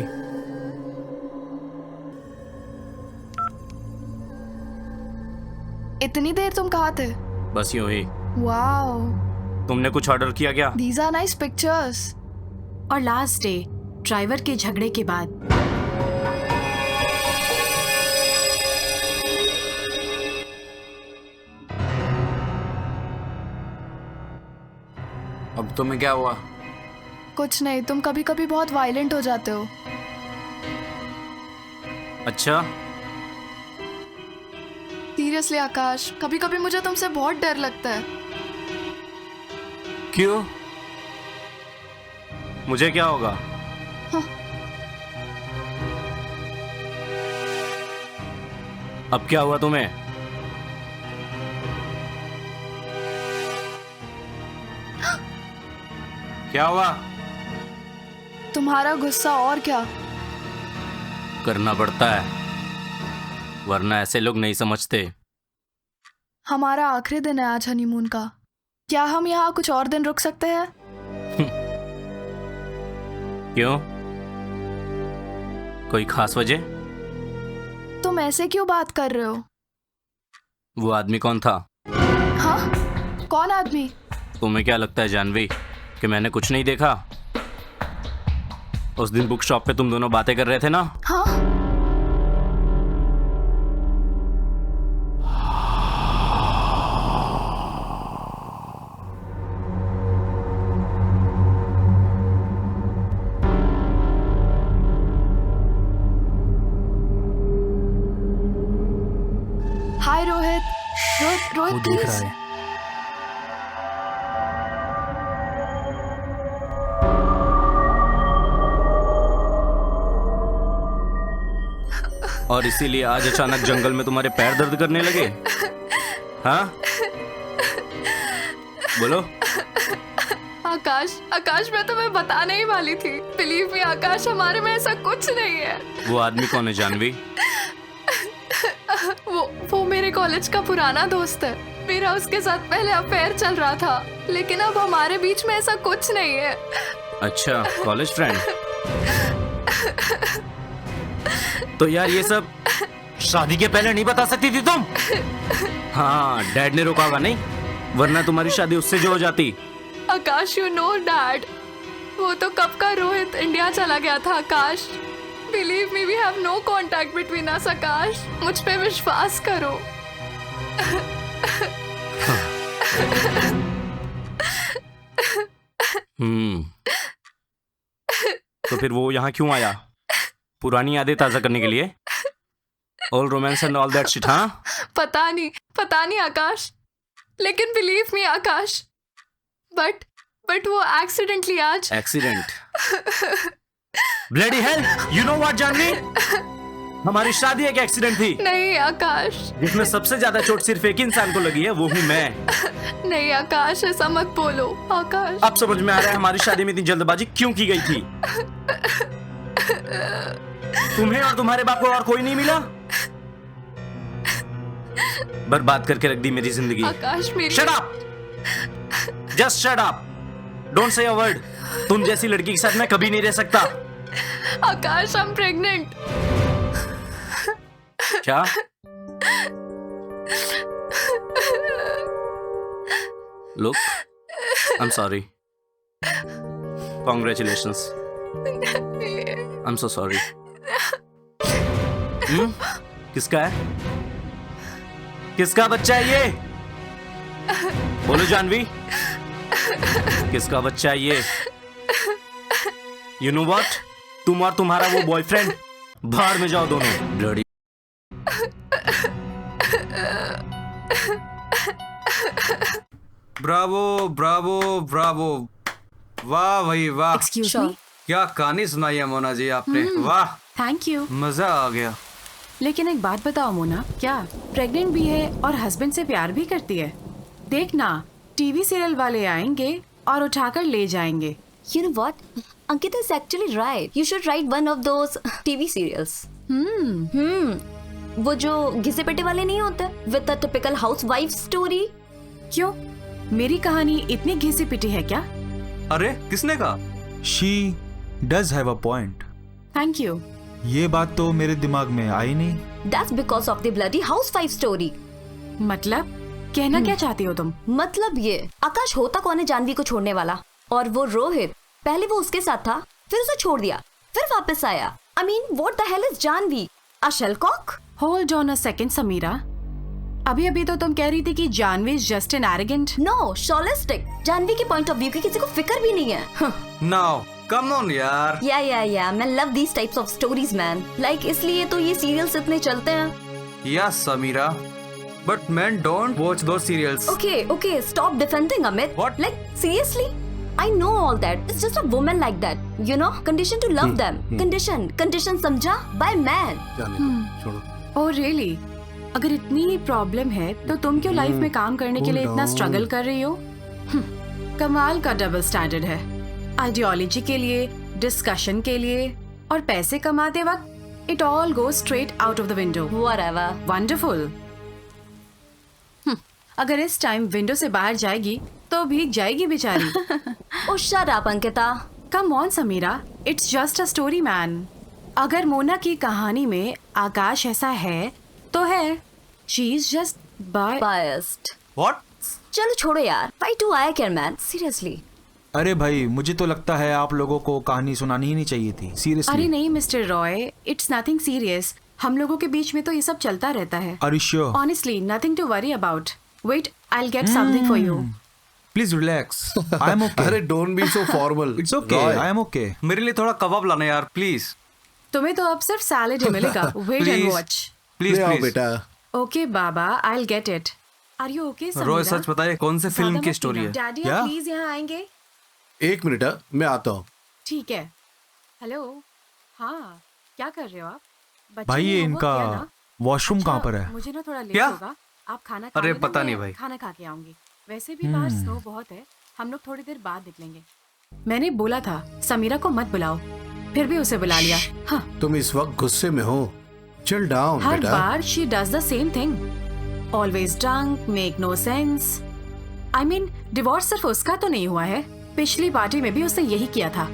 इतनी देर तुम कहाँ थे? बस यूं ही। वाओ, तुमने कुछ ऑर्डर किया क्या? These are nice pictures. और लास्ट डे, ड्राइवर के झगड़े के बाद। अब तुम्हें क्या हुआ? कुछ नहीं, तुम कभी कभी बहुत वायलेंट हो जाते हो। अच्छा, सीरियसली आकाश, कभी कभी मुझे तुमसे बहुत डर लगता है। क्यों? मुझे क्या होगा? अब क्या हुआ तुम्हें? क्या हुआ? तुम्हारा गुस्सा और क्या? करना पड़ता है, वरना ऐसे लोग नहीं समझते। हमारा आखिरी दिन है आज हनीमून का। क्या हम यहाँ कुछ और दिन रुक सकते हैं? क्यों? कोई खास वजह? तुम ऐसे क्यों बात कर रहे हो? वो आदमी कौन था? हाँ? कौन आदमी? तुम्हें क्या लगता है जानवी कि मैंने कुछ नहीं देखा? उस दिन बुक शॉप पे तुम दोनों बातें कर रहे थे ना? हाँ? हाय रोहित। रोहित देख प्लीज। रहा है। और इसीलिए आज अचानक जंगल में तुम्हारे पैर दर्द करने लगे? हाँ? बोलो। आकाश मैं तुम्हें बताने ही वाली थी। बिलीव मी आकाश, हमारे में ऐसा कुछ नहीं है। वो आदमी कौन है जानवी? वो मेरे कॉलेज का पुराना दोस्त है। मेरा उसके साथ पहले अफेयर चल रहा था, लेकिन अब हमारे बीच में ऐसा कुछ नहीं है। अच्छा, कॉलेज फ्रेंड। तो यार ये सब शादी के पहले नहीं बता सकती थी तुम? हाँ, डैड ने रोका होगा नहीं, वरना तुम्हारी शादी उससे जो हो जाती। आकाश, यू नो डैड, वो तो कब का रोहित इंडिया चला गया था। Akash, believe me, we have no contact between us. Akash, मुझ पे विश्वास करो। तो फिर वो यहाँ क्यों आया? पुरानी यादें ताजा करने के लिए? All romance and all that shit. हाँ, पता नहीं आकाश, लेकिन बिलीव मी आकाश, बट वो एक्सीडेंटली आज। Accident? Bloody hell, you know what Janvi, हमारी शादी एक एक्सीडेंट थी। नहीं आकाश, जिसमें सबसे ज्यादा चोट सिर्फ एक इंसान को लगी है, वो हूँ मैं। नहीं आकाश, ऐसा मत बोलो आकाश। अब समझ में आ रहा है हमारी शादी में इतनी जल्दबाजी क्यों की गई थी। तुम्हें और तुम्हारे बाप को और कोई नहीं मिला? बर्बाद करके रख दी मेरी जिंदगी। आकाश, मेरी shut up, just shut up, don't say a word. तुम जैसी लड़की के साथ मैं कभी नहीं रह सकता। आकाश, आई एम प्रेग्नेंट। क्या? Look, I'm sorry. Congratulations. I'm so sorry. किसका है? किसका बच्चा है ये? बोलो जानवी, किसका बच्चा है ये? You know what? तुम और तुम्हारा वो बॉयफ्रेंड बाहर में जाओ दोनों। ब्लडी ब्रावो ब्रावो ब्रावो, वाह भाई वाह। Excuse me? क्या कहानी सुनाई है मोना जी आपने, वाह। थैंक यू, मजा आ गया। लेकिन एक बात बताओ मोना, क्या प्रेग्नेंट भी है और हस्बैंड से प्यार भी करती है? देखना, टीवी सीरियल वाले आएंगे और उठाकर ले जाएंगे। You know what? Ankita is actually right. You should write one of those TV serials. वो जो घिसे पेटे वाले नहीं होते, with a typical housewife story. क्यों? मेरी कहानी इतनी घिसी पिटी है क्या? अरे किसने कहा? She does have a point. Thank you. ये बात तो मेरे दिमाग में आई नहीं। That's because of the bloody housewife story. मतलब कहना क्या चाहती हो तुम? मतलब ये, आकाश होता कौन है जानवी को छोड़ने वाला? और वो रोहित, पहले वो उसके साथ था, फिर उसे छोड़ दिया, फिर वापस आया। I mean, what the hell is Janvi? A shellcock? Hold on a second, Samira. अभी तो तुम कह रही थी कि Janvi is just an arrogant. No, sholistic. Janvi के पॉइंट ऑफ व्यू की किसी को फिक्र भी नहीं है। Now, come on यार। Yeah. मैं love these types of stories, man. Like इसलिए तो ये सीरियल्स इतने चलते हैं। Yes, Samira. But men don't watch those serials. Okay. Stop defending Amit. What? Like seriously? I know all that. It's just a woman like that. You know, condition to love them. Condition समझा? By man. जाने दो, छोड़ो। Oh really? अगर इतनी problem है तो तुम क्यों लाइफ में काम करने के लिए इतना स्ट्रगल कर रही हो? कमाल का डबल स्टैंडर्ड है। आइडियोलॉजी के लिए, डिस्कशन के लिए और पैसे कमाते वक्त it all goes straight out of the window. Whatever. Wonderful. अगर इस टाइम विंडो से बाहर जाएगी तो भीग जाएगी बेचारी। Oh shut up Ankita. Come on Sameera, it's just a story man. अगर मोना की कहानी में आकाश ऐसा है तो है। She is just biased. What? चलो छोड़ो यार, why do I care man, seriously. अरे भाई, मुझे तो लगता है आप लोगों को कहानी सुनानी ही नहीं चाहिए थी, सीरियसली। अरे नहीं mister Roy, it's nothing serious. हम लोगों के बीच में तो ये सब चलता रहता है। Are you sure? Honestly, nothing to worry about. Wait, I'll get something for you. Please relax. I am okay. अरे don't be so formal. It's okay. I am okay. मेरे लिए थोड़ा कबाब लाना यार, प्लीज। तुम्हें तो अब सिर्फ सैलेड ही मिलेगा। Wait and watch. प्लीज आओ प्लीज बेटा। Okay बाबा, I'll get it. Are you okay Sameera? Roy सच बताइए, कौन से फिल्म की स्टोरी है? डैडी क्या? प्लीज यहाँ आएंगे? एक मिनट, मैं आता हूँ। ठीक है। हेलो। हाँ, क्या कर रहे हो आप? बच्चे भाई ने ये homework इनका किया ना? वॉशरूम अच्छा, कहाँ पर है? मुझे ना थोड़ा लेट क्या? होगा। आप खाना खा अरे लेना, पता मैं नहीं भाई। खाना खा के आऊंगी। वैसे भी बाहर स्नो बहुत है, हम लोग थोड़ी देर बाद निकलेंगे। मैंने बोला था समीरा को मत बुलाओ, फिर भी उसे बुला लिया। हाँ, तुम इस वक्त गुस्से में हो। चिल डाउन हर बेटा। बार she does the same thing. Always drunk, make no sense. I mean divorce सिर्फ उसका तो नहीं हुआ है, पिछली पार्टी में भी उसने यही किया था।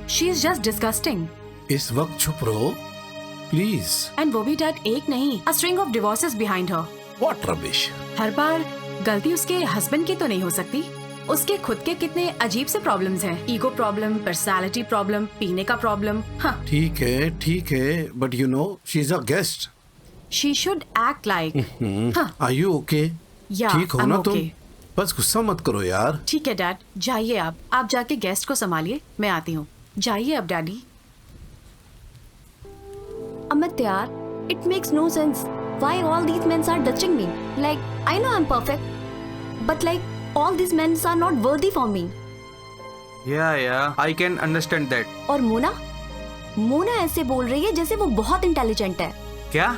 She is just disgusting. इस वक्त चुप रहो प्लीज। एंड वो भी डैड एक नहीं, a string of divorces behind her. What rubbish. हर बार गलती उसके हस्बैंड की तो नहीं हो सकती। उसके खुद के कितने अजीब से प्रॉब्लम्स हैं। ईगो प्रॉब्लम, पर्सनालिटी प्रॉब्लम, पीने का प्रॉब्लम। हाँ, ठीक है, but you know she is a guest. She should act like. हाँ, आर यू ओके? या ठीक हो ना तुम? बस गुस्सा मत करो यार। ठीक है डैड, जाइए आप जाके गेस्ट को संभालिए, मैं आती हूँ। जाइए अब डैडी। अमित यार, it makes no sense. Why all these men are touching me? Like, I know I'm perfect, but like, all these men are not worthy for me. Yeah, I can understand that. और मोना ऐसे बोल रही है जैसे वो बहुत intelligent है। क्या?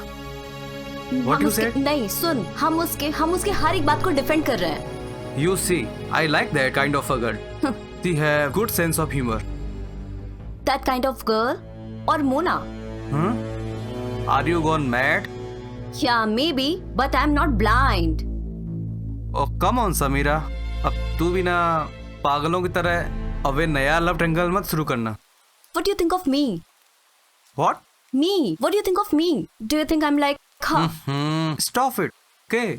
What you said? नहीं सुन, हम उसके हर एक बात को डिफेंड कर रहे हैं। You see, I like that kind of a girl. She have good sense of humor. That kind of girl? और Mona? Are you gone mad? Yeah, maybe, but I'm not blind. Oh, come on, Samira. अब तू भी ना पागलों की तरह अब नया लव ट्रायंगल मत शुरू करना। What do you think of me? What? Me? What do you think of me? Do you think I'm like? Stop it. Okay.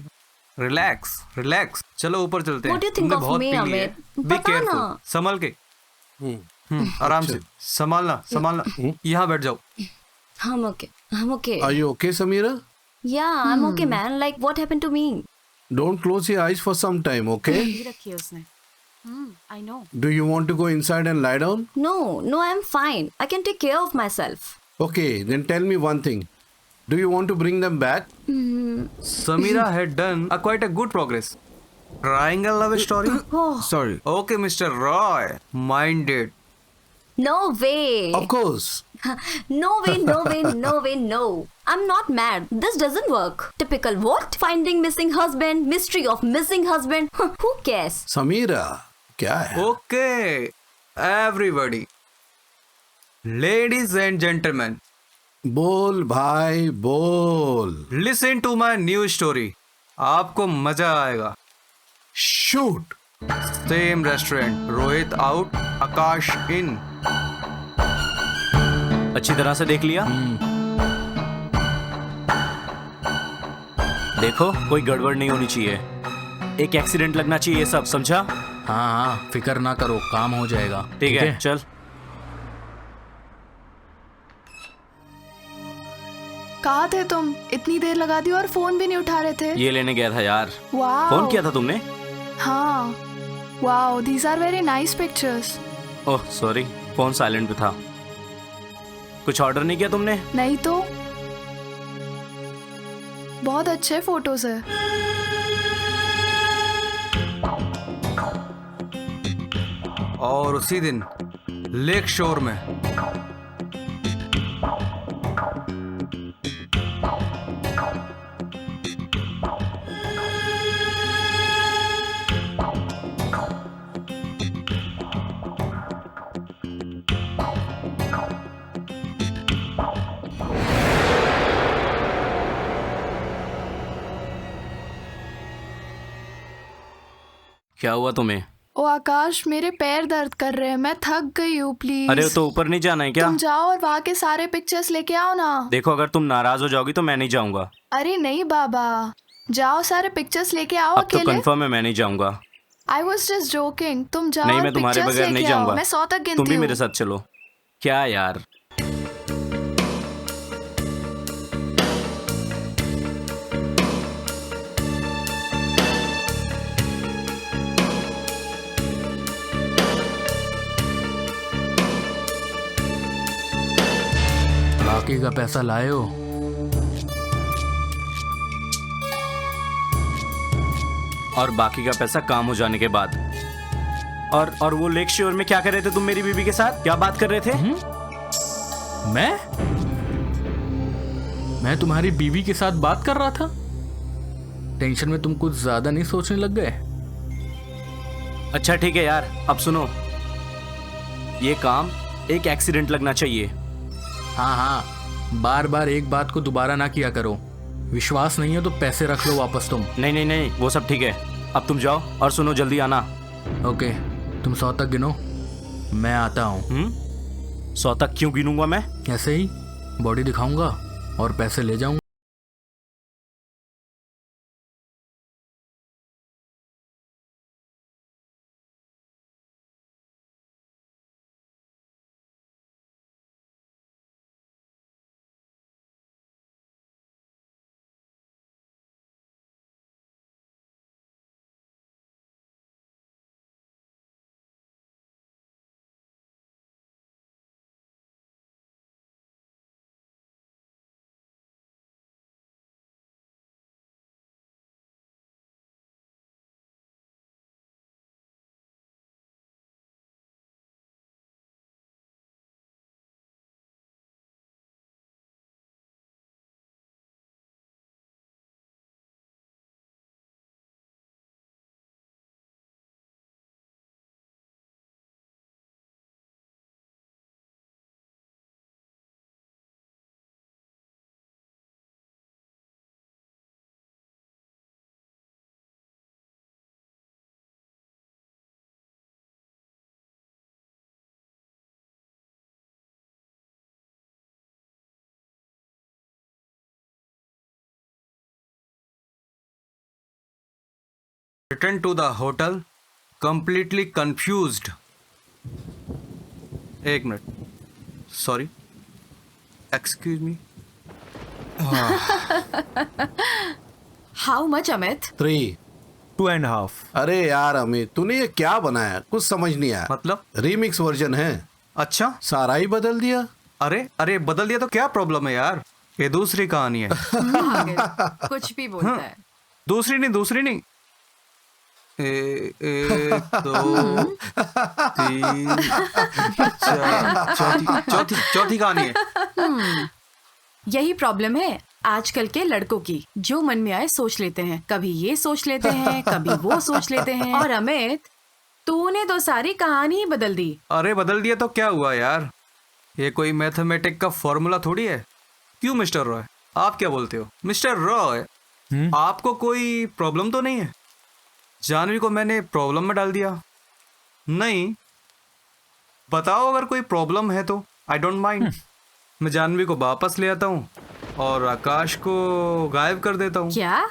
Relax. चलो ऊपर चलते हैं। What do you think तुमने of बहुत me, पी लिया है। अमित? Be बता careful. ना। संभल के। आराम से। संभालना। यहाँ बैठ जाओ। I'm okay. Are you okay, Samira? Yeah, I'm okay, man. Like, what happened to me? Don't close your eyes for some time, okay? ये रखी है उसने। I know. Do you want to go inside and lie down? No, I'm fine. I can take care of myself. Okay, then tell me one thing. Do you want to bring them back? Samira had done quite a good progress. Triangle love story? Sorry. Okay, Mr. Roy. Mind it. No way. Of course. No way. I'm not mad. This doesn't work. Typical what? Finding missing husband, mystery of missing husband. Who cares? Samira, क्या है? Okay, everybody. Ladies and gentlemen. बोल भाई बोल। Listen to my new story. आपको मजा आएगा। Shoot. Same restaurant. Rohit out, Akash in. अच्छी तरह से देख लिया? देखो, कोई गड़बड़ नहीं होनी चाहिए। एक एक्सीडेंट लगना चाहिए, सब समझा? हाँ, फिक्र ना करो, काम हो जाएगा। ठीक है, चल। कहाँ थे तुम? इतनी देर लगा दी और फोन भी नहीं उठा रहे थे। ये लेने गया था यार। वाह। फोन किया था तुमने? हाँ। Wow, these are very nice pictures. Oh sorry, phone silent पे था। कुछ ऑर्डर नहीं किया तुमने? नहीं तो। बहुत अच्छे फोटोज है। और उसी दिन लेक शोर में क्या हुआ तुम्हें? ओ आकाश, मेरे पैर दर्द कर रहे हैं, मैं थक गई हूँ, प्लीज। अरे तो ऊपर नहीं जाना है क्या? तुम जाओ और वहाँ के सारे पिक्चर्स लेके आओ ना। देखो अगर तुम नाराज हो जाओगी तो मैं नहीं जाऊंगा। अरे नहीं बाबा, जाओ सारे पिक्चर्स लेके आओ अब तो अकेले। कंफर्म है मैं नहीं जाऊंगा। आई वॉज जस्ट जोकिंग, तुम जाओ नहीं, और मैं तुम्हारे पिक्चर्स बगैर नहीं लेके आओ। जाऊंगा। मैं 100 तक गिनती तुम भी हूँ। मेरे साथ चलो। क्या यार, बाकी का पैसा लाए हो? और बाकी का पैसा काम हो जाने के बाद। और वो लेक श्योर में क्या कर रहे थे तुम मेरी बीवी के साथ? क्या बात कर रहे थे? मैं तुम्हारी बीवी के साथ बात कर रहा था। टेंशन में तुम कुछ ज्यादा नहीं सोचने लग गए? अच्छा ठीक है यार, अब सुनो, ये काम एक एक्सीडेंट लगना चाहिए। हाँ हाँ, बार बार एक बात को दोबारा ना किया करो। विश्वास नहीं है तो पैसे रख लो वापस तुम। नहीं नहीं नहीं, वो सब ठीक है, अब तुम जाओ और सुनो जल्दी आना। ओके, तुम 100 तक गिनो, मैं आता हूँ। 100 तक क्यों गिनूंगा मैं? ऐसे ही बॉडी दिखाऊंगा और पैसे ले जाऊंगा। Returned to the hotel, completely confused. एक minute, sorry, excuse me. How much Amit? 3, 2.5। अरे यार अमित, तूने ये क्या बनाया? कुछ समझ नहीं आया। मतलब? रीमिक्स वर्जन है। अच्छा, सारा ही बदल दिया। अरे बदल दिया तो क्या प्रॉब्लम है यार? ये दूसरी कहानी है। कुछ भी बोलता है। दूसरी नहीं। 1 2 3 4, चौथी कहानी है। यही प्रॉब्लम है आजकल के लड़कों की, जो मन में आए सोच लेते हैं। कभी ये सोच लेते हैं, कभी वो सोच लेते हैं। और अमित, तूने तो सारी कहानी ही बदल दी। अरे बदल दिया तो क्या हुआ यार? ये कोई मैथमेटिक का फॉर्मूला थोड़ी है। क्यों मिस्टर रॉय, आप क्या बोलते हो? मिस्टर रॉय, आपको कोई प्रॉब्लम तो नहीं है? जानवी को मैंने प्रॉब्लम में डाल दिया? नहीं, बताओ अगर कोई प्रॉब्लम है तो। I don't mind. मैं जानवी को वापस ले आता हूँ और आकाश को गायब कर देता हूँ। क्या?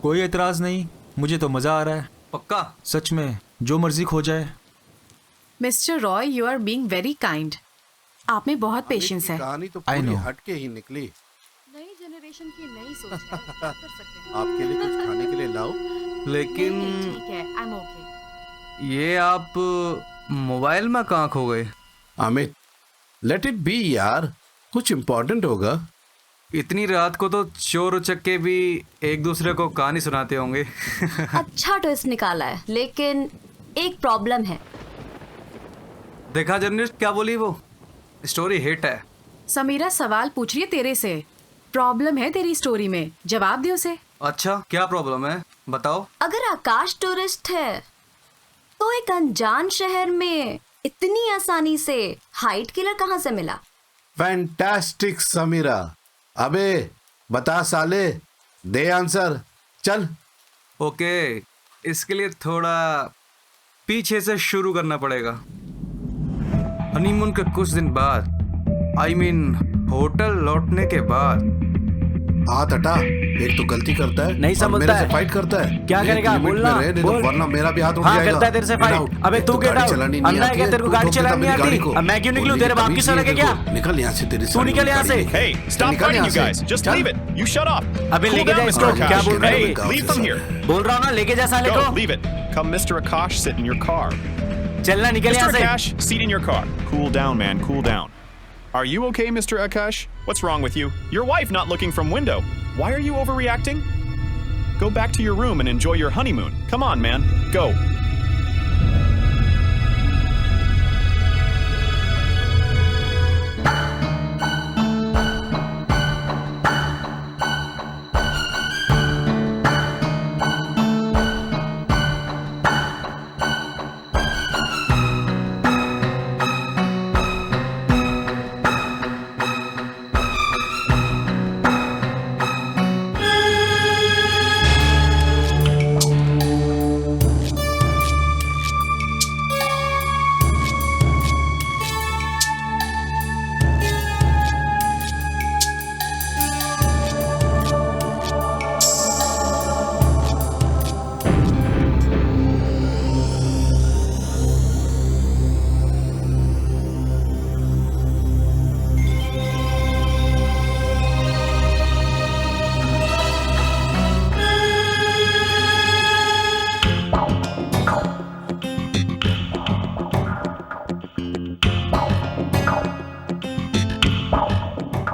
कोई एतराज नहीं, मुझे तो मजा आ रहा है। पक्का? सच में, जो मर्जी खो जाए। Mister Roy, you are being very kind. आप में बहुत पेशेंस है। कहानी तो पूरी हटके ही निकली। नई जनरेशन की नई सोच है। कर सकते हैं। आपके लिए कुछ खाने के लिए लाओ? लेकिन ठीक है, आई एम ओके। ये आप मोबाइल में कहाँ खो गए? अमित, लेट इट बी यार, कुछ इम्पोर्टेंट होगा। इतनी रात को तो चोर उचक्के भी एक दूसरे को कहानी सुनाते होंगे। अच्छा ट्विस्ट निकाला है, लेकिन एक प्रॉब्लम है। देखा जर्नलिस्ट क्या बोली वो? स्टोरी हिट है। समीरा सवाल पूछ रही है तेरे से। प्रॉब्लम है तेरी स्टोरी में, जवाब दे उसे। अच्छा, क्या प्रॉब्लम है बताओ। अगर आकाश टूरिस्ट है तो एक अनजान शहर में इतनी आसानी से हाइड किलर कहाँ से मिला? फैंटास्टिक समीरा। अबे बता साले, दे आंसर, चल। ओके, इसके लिए थोड़ा पीछे से शुरू करना पड़ेगा। हनीमून के कुछ दिन बाद, आई मीन होटल लौटने के बाद। हाँ टटा, एक तो गलती करता है, नहीं समझता मेरे है। से फाइट करता है। क्या एक करेगा? लिमिट बोलना, में रहे, नहीं तो बोल। वरना मेरा भी हाथ उठ हाँ, जाएगा। करता है तेरे से Get फाइट। out। अबे एक तू तो get गाड़ी out। चलानी नहीं अंधा है आती क्या? है, तेरे को तू गाड़ी ठोक देता चलानी मेरी आती? गाड़ी को। अब मैं क्यों निकलूं? बोलने तेरे की बाप की तमीज सड़क है नहीं क्या? तेरे को। निकल यहाँ से, तेरी तू सारी निकल यहाँ से। गाड़ी। Hey, stop निकल fighting, यहाँ you से। guys. Just चल। leave it. You shut up. अबे Cool लेके down, जा Mr. इसको। क्या Akash. बोल रहा है? Hey, leave from here. बोल रहा हूँ ना, लेके जा साले Go, को। leave it. Come, Mr. Akash, sit in your car. चलना, निकल Mr. यहाँ से। Akash, seat in your car. Cool down, man. Cool down. Are you okay, Mr. Akash? What's wrong with you? Your wife not looking from window. Why are you overreacting? Go back to your room and enjoy your honeymoon. Come on, man. Go.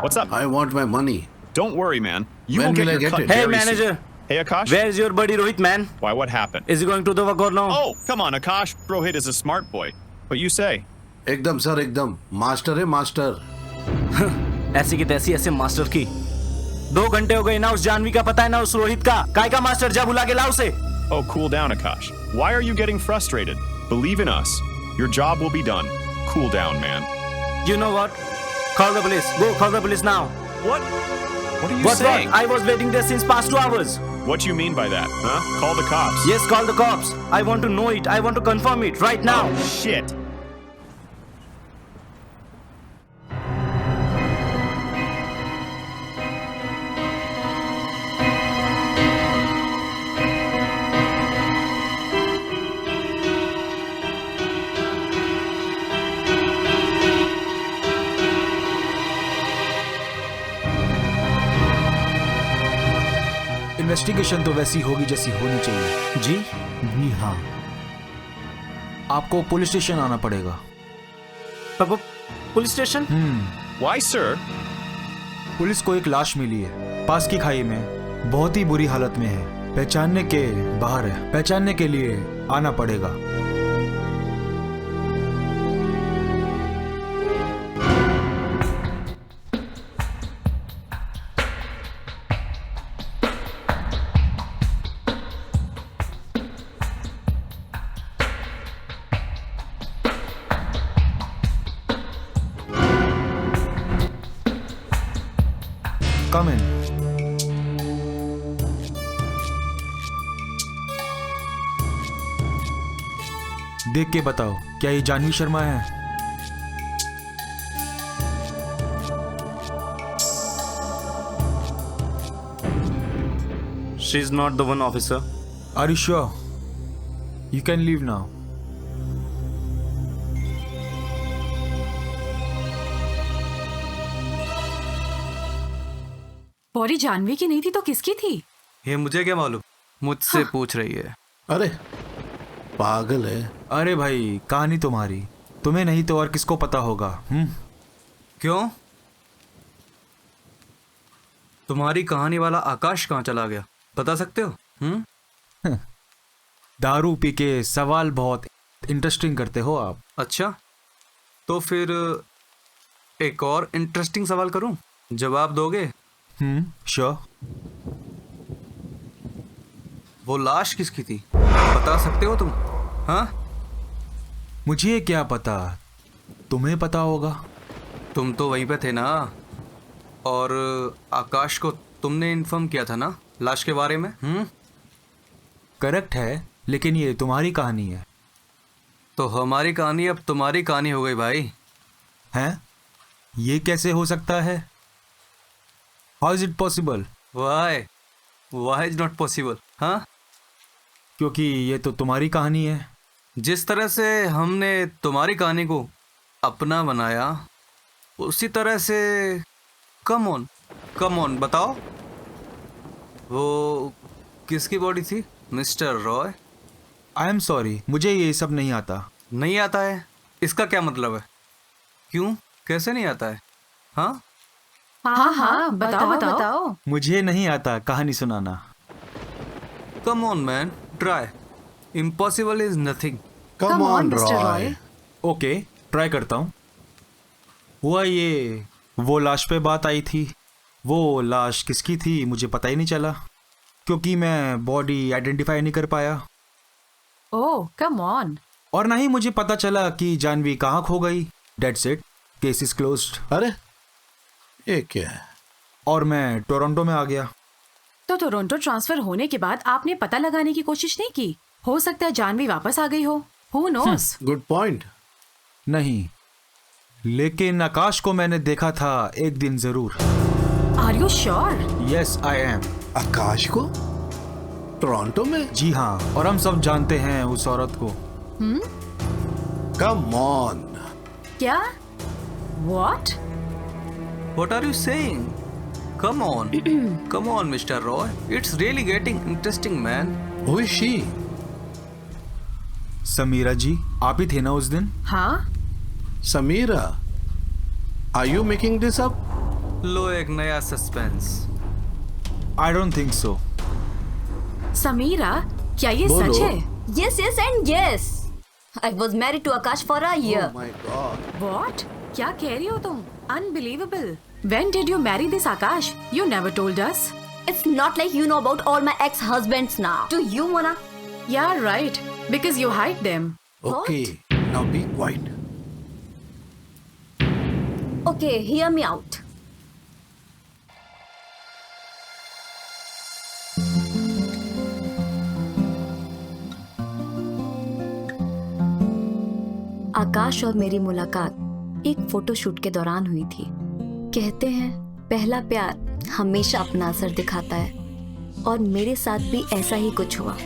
What's up? I want my money. Don't worry, man. You When will get will I your get cut it? Hey, very manager. soon. Hey, Akash. Where is your buddy Rohit, man? Why? What happened? Is he going to the work or no? Oh, come on, Akash. Rohit is a smart boy. What you say? एकदम sir, एकदम master है master. ऐसी की तैसी ऐसे master की। 2 घंटे हो गए ना उस जानवी का पता है ना उस रोहित का। काय का मास्टर? जा बुला के लाओ उसे। Oh, cool down, Akash. Why are you getting frustrated? Believe in us. Your job will be done. Cool down, man. You know what? Call the police. Go call the police now. What? What are you What? saying? I was waiting there since past 2 hours. What do you mean by that? Huh? Call the cops. Yes, call the cops. I want to know it. I want to confirm it right now. Oh, shit. Investigation तो वैसी होगी जैसी होनी चाहिए। जी? जी हाँ। आपको police station आना पड़ेगा। Police station? Why, sir? Police को एक लाश मिली है पास की खाई में, बहुत ही बुरी हालत में है, पहचानने के बाहर है। पहचानने के लिए आना पड़ेगा। Come in. देख के बताओ, क्या ये जानवी शर्मा है? She is not the one, officer. Are you sure? You can leave now. Pauri Janvi की नहीं थी तो किसकी थी? ये मुझे क्या मालूम, मुझसे पूछ रही है। अरे पागल है। अरे भाई, कहानी तुम्हारी, तुम्हें नहीं तो और किसको पता होगा? क्यों? तुम्हारी कहानी वाला आकाश कहाँ चला गया, बता सकते हो? दारू पी के सवाल बहुत इंटरेस्टिंग करते हो आप। अच्छा, तो फिर एक और इंटरेस्टिंग सवाल करूं, जवाब दोगे? श्योर। वो लाश किसकी थी, बता सकते हो तुम? हाँ? मुझे क्या पता, तुम्हें पता होगा। तुम तो वहीं पे थे ना, और आकाश को तुमने इन्फॉर्म किया था ना लाश के बारे में? करेक्ट है, लेकिन ये तुम्हारी कहानी है। तो हमारी कहानी अब तुम्हारी कहानी हो गई भाई। हैं? ये कैसे हो सकता है? How is it possible? Why is not possible? हाँ, क्योंकि ये तो तुम्हारी कहानी है। जिस तरह से हमने तुम्हारी कहानी को अपना बनाया उसी तरह से कम ऑन बताओ, वो किसकी बॉडी थी mister Roy? I am sorry, मुझे ये सब नहीं आता। नहीं आता है? इसका क्या मतलब है? क्यों, कैसे नहीं आता है? हाँ हाँ, बताओ। मुझे नहीं आता कहानी सुनाना। Come on man, try. Impossible is nothing. Come on Roy. Okay, try करता हूँ। हुआ ये, वो लाश पे बात आई थी। वो लाश किसकी थी मुझे पता ही नहीं चला, क्योंकि मैं बॉडी आइडेंटिफाई नहीं कर पाया। ओह कम ऑन। और ना ही मुझे पता चला कि जानवी कहाँ खो गई। That's it, case is closed. अरे ये क्या है? और मैं टोरंटो में आ गया। तो टोरंटो ट्रांसफर होने के बाद आपने पता लगाने की कोशिश नहीं की? हो सकता है जानवी वापस आ गई हो। Who knows? Good point. नहीं, लेकिन आकाश को मैंने देखा था एक दिन जरूर। Are you sure? Yes, I am. आकाश को टोरंटो में? जी हाँ, और हम सब जानते हैं उस औरत को। Come on. क्या? What? What are you saying? Come on, Mr. Roy. It's really getting interesting, man. Who is she? Sameera ji, आप ही थे ना उस दिन? हाँ। Samira, are you making this up? लो एक नया suspense. I don't think so. Sameera, क्या ये सच है? Yes and yes. I was married to Akash for a year. Oh my God. What? क्या कह रही हो तुम? Unbelievable. When did you marry this Akash? You never told us. It's not like you know about all my ex-husbands now. Do you, Mona? Yeah, right. Because you hide them. Okay, now be quiet. Okay, hear me out. आकाश और मेरी मुलाकात एक photoshoot के दौरान हुई थी। कहते हैं पहला प्यार हमेशा अपना असर दिखाता है, और मेरे साथ भी ऐसा ही कुछ हुआ।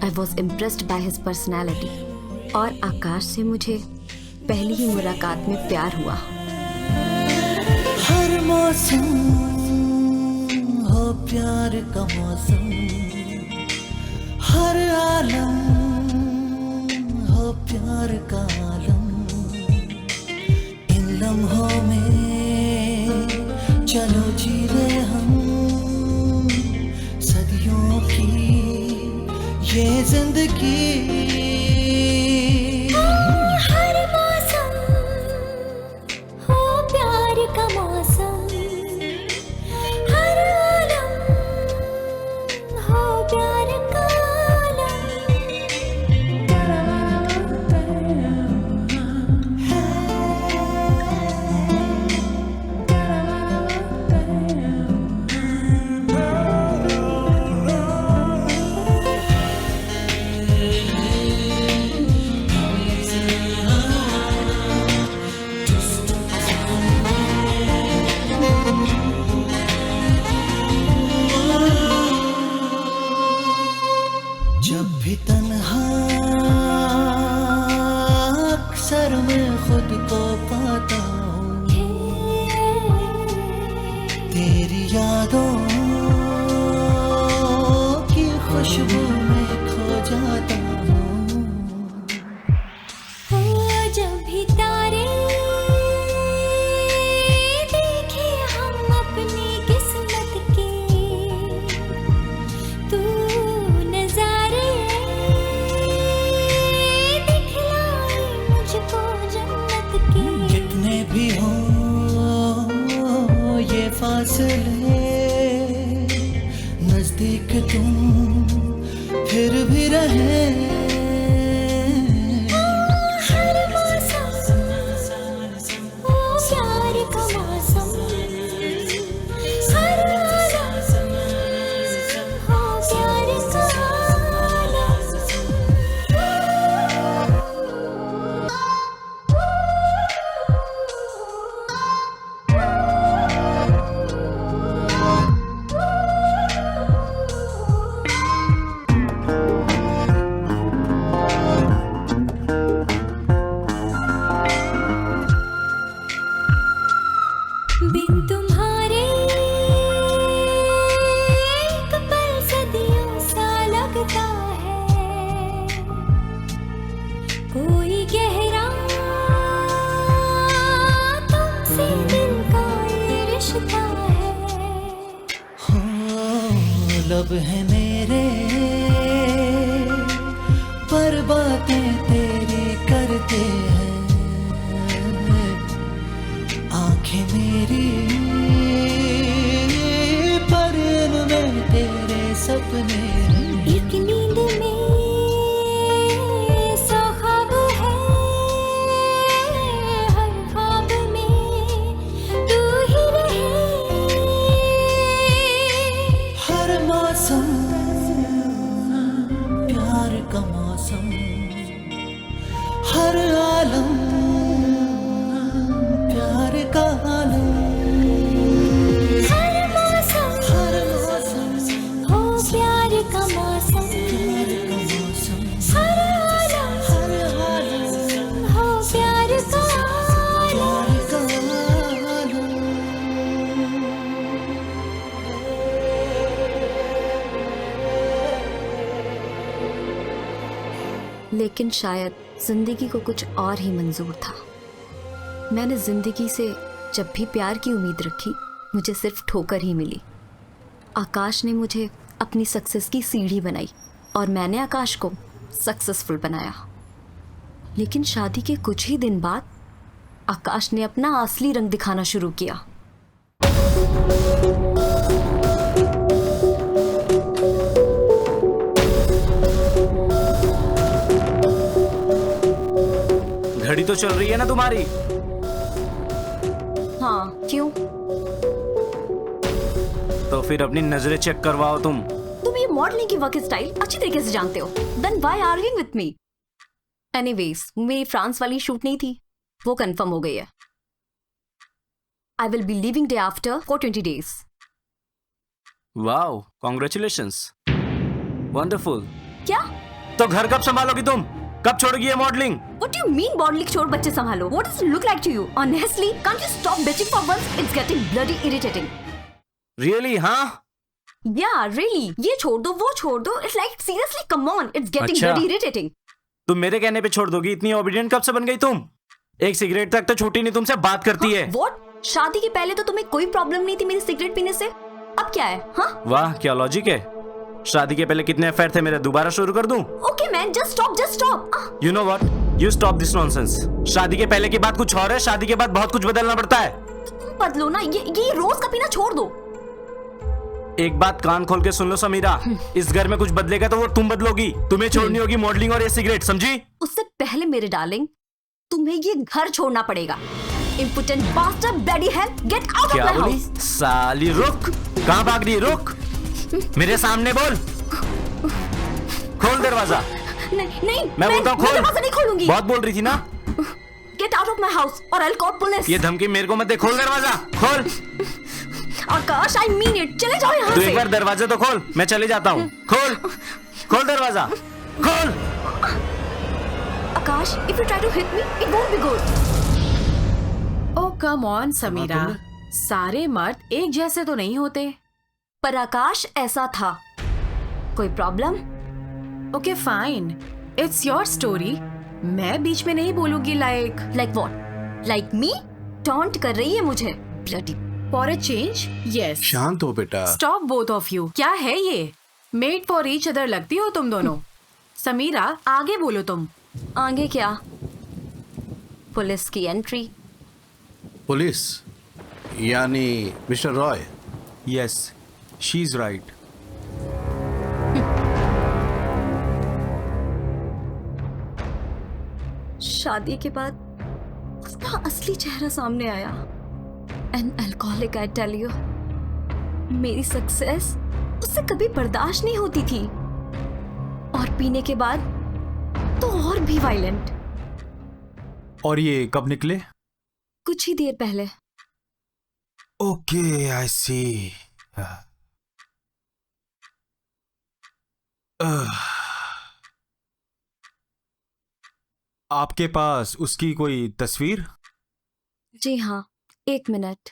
I was impressed by his personality, और आकाश से मुझे पहली ही मुलाकात में प्यार हुआ। हर मौसम हो प्यार का मौसम, हर आलम हो प्यार का आलम, इन लम्हों में चलो जी ले हम सदियों की ये जिंदगी। हर मौसम हो प्यार का मौसम, हर आलम हो प्यार का जब भी तन्हा अक्सर मैं खुद को पाता हूँ, तेरी यादों की खुशबू में खो जाता हूँ। जब भी तारे देखे हम अपनी किस्मत के, तू नजारे दिखलाए मुझको जन्नत के। जितने भी हो ये फासले, नजदीक तुम फिर भी रहे। सब है मेरे, पर बातें तेरी करते हैं। आंखें मेरी, पर इनमें तेरे सपने हैं। एक नींद में सौ ख्वाब है, हर ख्वाब में तू ही रहे। हर मौसम प्यार का मौसम, हर आलम प्यार का आलम। हर मौसम हो प्यार का मौसम, हर आलम हो प्यार का लेकिन शायद जिंदगी को कुछ और ही मंजूर था। मैंने जिंदगी से जब भी प्यार की उम्मीद रखी, मुझे सिर्फ ठोकर ही मिली। आकाश ने मुझे अपनी सक्सेस की सीढ़ी बनाई और मैंने आकाश को सक्सेसफुल बनाया। लेकिन शादी के कुछ ही दिन बाद आकाश ने अपना असली रंग दिखाना शुरू किया। घड़ी तो चल रही है ना तुम्हारी? हाँ, क्यों? तो फिर अपनी नजरें चेक करवाओ तुम। तुम ये मॉडलिंग की वर्क स्टाइल अच्छी तरीके से जानते हो। Then why arguing with me? Anyways, मेरी फ्रांस वाली शूट नहीं थी, वो कंफर्म हो गई है। I will be leaving day after for 20 days। Wow, congratulations, wonderful. क्या? तो घर कब संभालोगी तुम? कब छोड़ोगी ये modelling? What do you mean modelling छोड़ बच्चे संभालो? What does it look like to you? Honestly, can't you stop bitching for once? It's getting bloody irritating. Really, हाँ? Yeah, really. ये छोड़ दो, वो छोड़ दो. It's like seriously, come on. It's getting अच्छा। bloody irritating. तुम मेरे कहने पे छोड़ दोगी? इतनी ओबीडियंट कब से बन गई तुम? एक सिगरेट तक तो छोटी नहीं तुमसे बात करती है। What? शादी के पहले तो तुम्हें कोई प्रॉब्लम नहीं थी मेरी सिगरेट पीने से, अब क्या है? हाँ? वाह, क्या लॉजिक है। शादी के पहले कितने अफेयर थे मेरे, दोबारा शुरू कर दूं? Okay man, just stop, just stop. You know what? You stop this nonsense. शादी के पहले की बात कुछ और है, शादी के बाद बहुत कुछ बदलना पड़ता है। तुम बदलो ना, ये रोज का पीना छोड़ दो। एक बात कान खोल के सुन लो समीरा, इस घर में कुछ बदलेगा तो वो तुम बदलोगी। तुम्हें छोड़नी होगी मॉडलिंग और ये सिगरेट, समझी? उससे पहले मेरे डार्लिंग, तुम्हें ये घर छोड़ना पड़ेगा। Impotent bastard, bloody hell, get out of क्या my बोली? house. साली रुक, कहाँ भाग रही? रुक, मेरे सामने बोल। खोल दरवाजा। नहीं नहीं, मैं बोलता हूँ खोल। दरवाजा नहीं खोलूंगी। बहुत बोल रही थी ना। Get out of my house or I'll call police. ये धमकी मेरे को मत दे, खोल दरवाजा, खोल। आकाश, I mean it, चले जाओ यहाँ तू से। एक बार दरवाजा तो खोल, मैं चले जाता हूँ। खोल, खोल दरवाजा, खोल। आकाश, if you try to hit me, it won't be good. Oh come on Samira, सारे मर्द एक जैसे तो नहीं होते। पर आकाश ऐसा था। कोई problem? Okay fine, it's your story, मैं बीच में नहीं बोलूंगी। Like what? Like me? Taunt कर रही है मुझे? Bloody. For a change, yes. शांत हो बेटा। Stop both of you. क्या है ये? मेड फॉर ईच अदर लगती हो तुम दोनों। समीरा, आगे बोलो तुम। आगे क्या? पुलिस की एंट्री। पुलिस यानी mister Roy? Yes, she's right. शादी के बाद उसका असली चेहरा सामने आया। An alcoholic, I tell you. मेरी सक्सेस उससे कभी बर्दाश्त नहीं होती थी, और पीने के बाद तो और भी वायलेंट। और ये कब निकले? कुछ ही देर पहले। Okay, I see. आपके पास उसकी कोई तस्वीर? जी हाँ, 1 मिनट।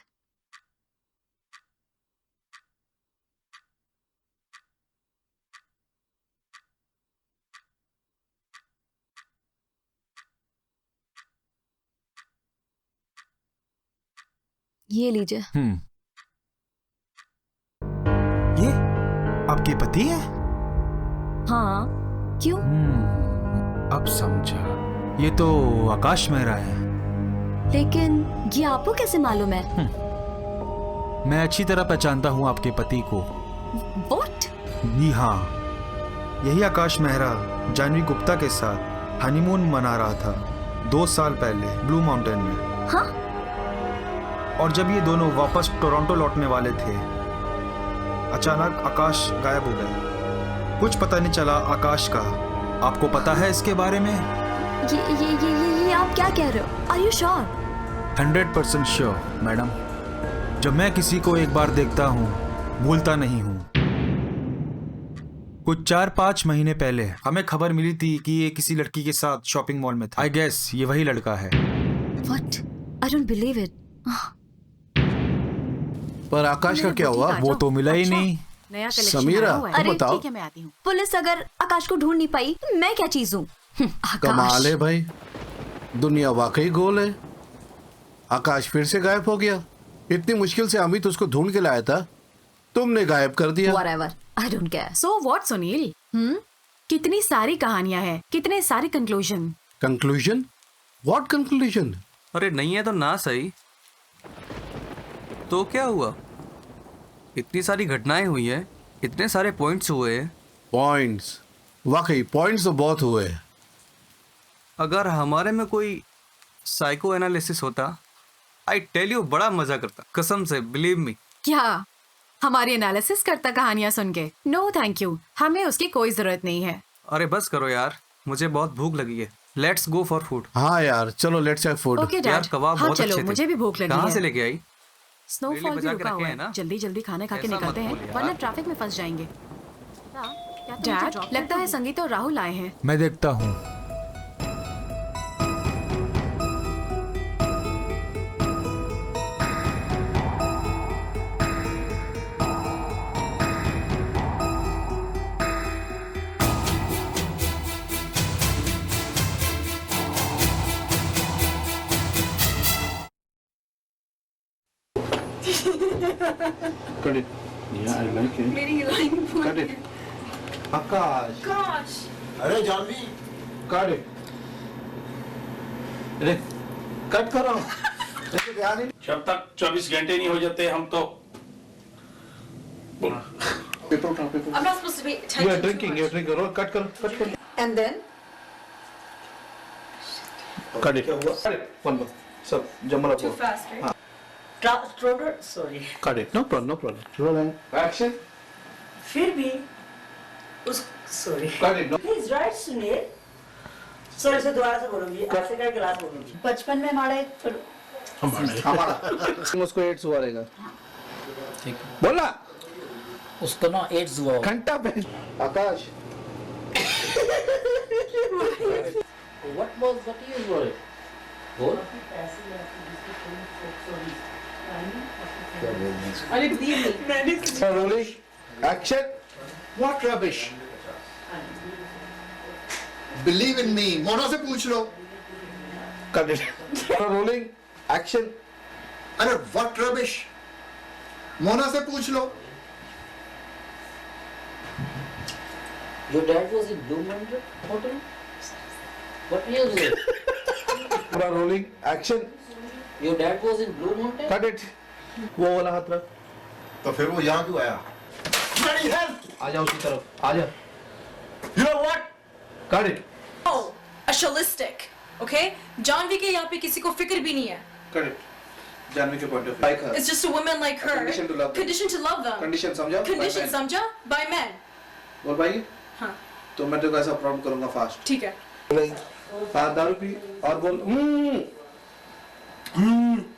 ये लीजिए। ये आपके पति है? हाँ, क्यों? अब समझा, ये तो आकाश मेहरा है। लेकिन ये आपको कैसे मालूम है? मैं अच्छी तरह पहचानता हूँ आपके पति को। What? जी हाँ, यही आकाश मेहरा जानवी गुप्ता के साथ हनीमून मना रहा था 2 साल पहले ब्लू माउंटेन में। हाँ? और जब ये दोनों वापस टोरंटो लौटने वाले थे, अचानक आकाश गायब हो गया। कुछ पता नहीं चला आकाश का। आपको पता है इसके बारे में? ये आप क्या कह रहे हो? Are you sure? 100% sure madam. जब मैं किसी को एक बार देखता हूँ भूलता नहीं हूँ। कुछ 4-5 महीने पहले हमें खबर मिली थी कि ये किसी लड़की के साथ शॉपिंग मॉल में था। आई गेस ये वही लड़का है। What? I don't believe it. पर आकाश का क्या हुआ? वो तो मिला ही नहीं। नया समीरा, अरे बताओ। ठीक है, मैं आती हूँ। पुलिस अगर आकाश को ढूंढ नहीं पाई तो मैं क्या चीज हूँ? कमाल है भाई, दुनिया वाकई गोल है। आकाश फिर से गायब हो गया। इतनी मुश्किल से अमित उसको ढूंढ के लाया था, तुमने गायब कर दिया। Whatever. I don't care. So what, Sunil? कितनी सारी कहानियां हैं, कितने सारे कंक्लूजन। कंक्लूजन? What conclusion? अरे नहीं है तो ना सही। तो क्या हुआ? इतनी सारी घटनाएं हुई हैं, इतने सारे पॉइंट्स हुए हैं। पॉइंट्स? वाकई पॉइंट्स तो बहुत हुए। अगर हमारे में कोई साइको एनालिसिस होता, आई टेल यू बड़ा मजा करता, कसम से, बिलीव मी। क्या हमारी एनालिसिस करता कहानियां सुन के? नो थैंक यू, हमें उसकी कोई जरूरत नहीं है। अरे बस करो यार, मुझे बहुत भूख लगी है। Let's go for food. हाँ यार, चलो लेट्स हैव फूड। ओके यार डैड, कबाब हाँ बहुत चलो, अच्छे थे। मुझे भी भूख लगी है। कहाँ से लेके आई? स्नोफॉल भी बचा के रुका रखे हुआ हैं ना? है। जल्दी जल्दी खाना खा के ऐसा निकलते मत हैं, बोल यार। वरना ट्रैफिक में फंस जाएंगे। डैड, लगता है संगीत और राहुल आए हैं। मैं देखता हूँ। Cut it. Yeah, I like it. मेरी line Cut it. Akash. Gosh. अरे जानवी, cut it. अरे कट करो। ऐसे ध्यान ही जब तक 24 घंटे नहीं हो जाते हम तो पेपर उठाओ, paper. I'm not supposed to be You attention are too drinking. much. You are drinking. करो, कट करो, कट करो। And then? Cut it. Cut it. One more. सब जमा रखो। Too fast, right? हाँ। Stroller? Sorry. Cut it. No problem. No problem. Rolling. Action. फिर भी उस sorry. Cut it. No. He's right, Sunil. Sorry, से दोबारा से बोलूंगी। आपसे क्या क्लास बोलूंगी? बचपन में हमारा उसको एड्स हुआ रहेगा। ठीक। बोला। उसको ना एड्स हुआ। घंटा पे। आकाश। What is worry? बोल। अरे believe me. Rolling. Action. What rubbish? Believe in me. Mona से पूछ लो. Cut it. Rolling. Action. अरे what rubbish? मोना से पूछ लो. Your dad was in Blue Mountain Hotel? What year was it? पूरा rolling. Action. Your dad was in Blue Mountain? Cut it. वो वाला हाथ रख. तो फिर वो यहाँ क्यों आया? Bloody hell! आ जाओ उसी तरफ. आ जा. You know what? Cut it. Oh, a shalistic, okay? Janvi के यहाँ पे किसी को फिक्र भी नहीं है. Cut it. जानवी के point of view. Like her. It's just a woman like her. Condition to love them. Condition to love them. Condition समझा? Condition By men. समझा? By men. बोल भाई. हाँ. तो मैं तो कैसा प्रॉब्लम करूँगा फास्ट. ठीक है. हाँ दारू पी और बोल.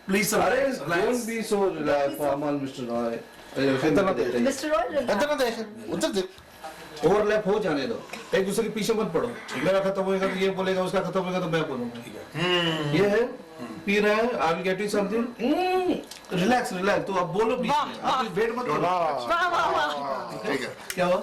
Please sir. अरे don't be so formal, Mr. Roy. इतना देख. Mr. Roy. इतना देख. उधर देख. ओवरलैप हो जाने दो. एक दूसरे के पीछे मत पड़ो. मेरा खत्म होएगा तो ये बोलेगा, उसका खत्म होएगा तो मैं बोलूँगा. ठीक है. ये है. पी रहा है. I will get you something. Relax. तो अब बोलो बीच में. आप वेट मत करो. ठीक है. क्या हुआ?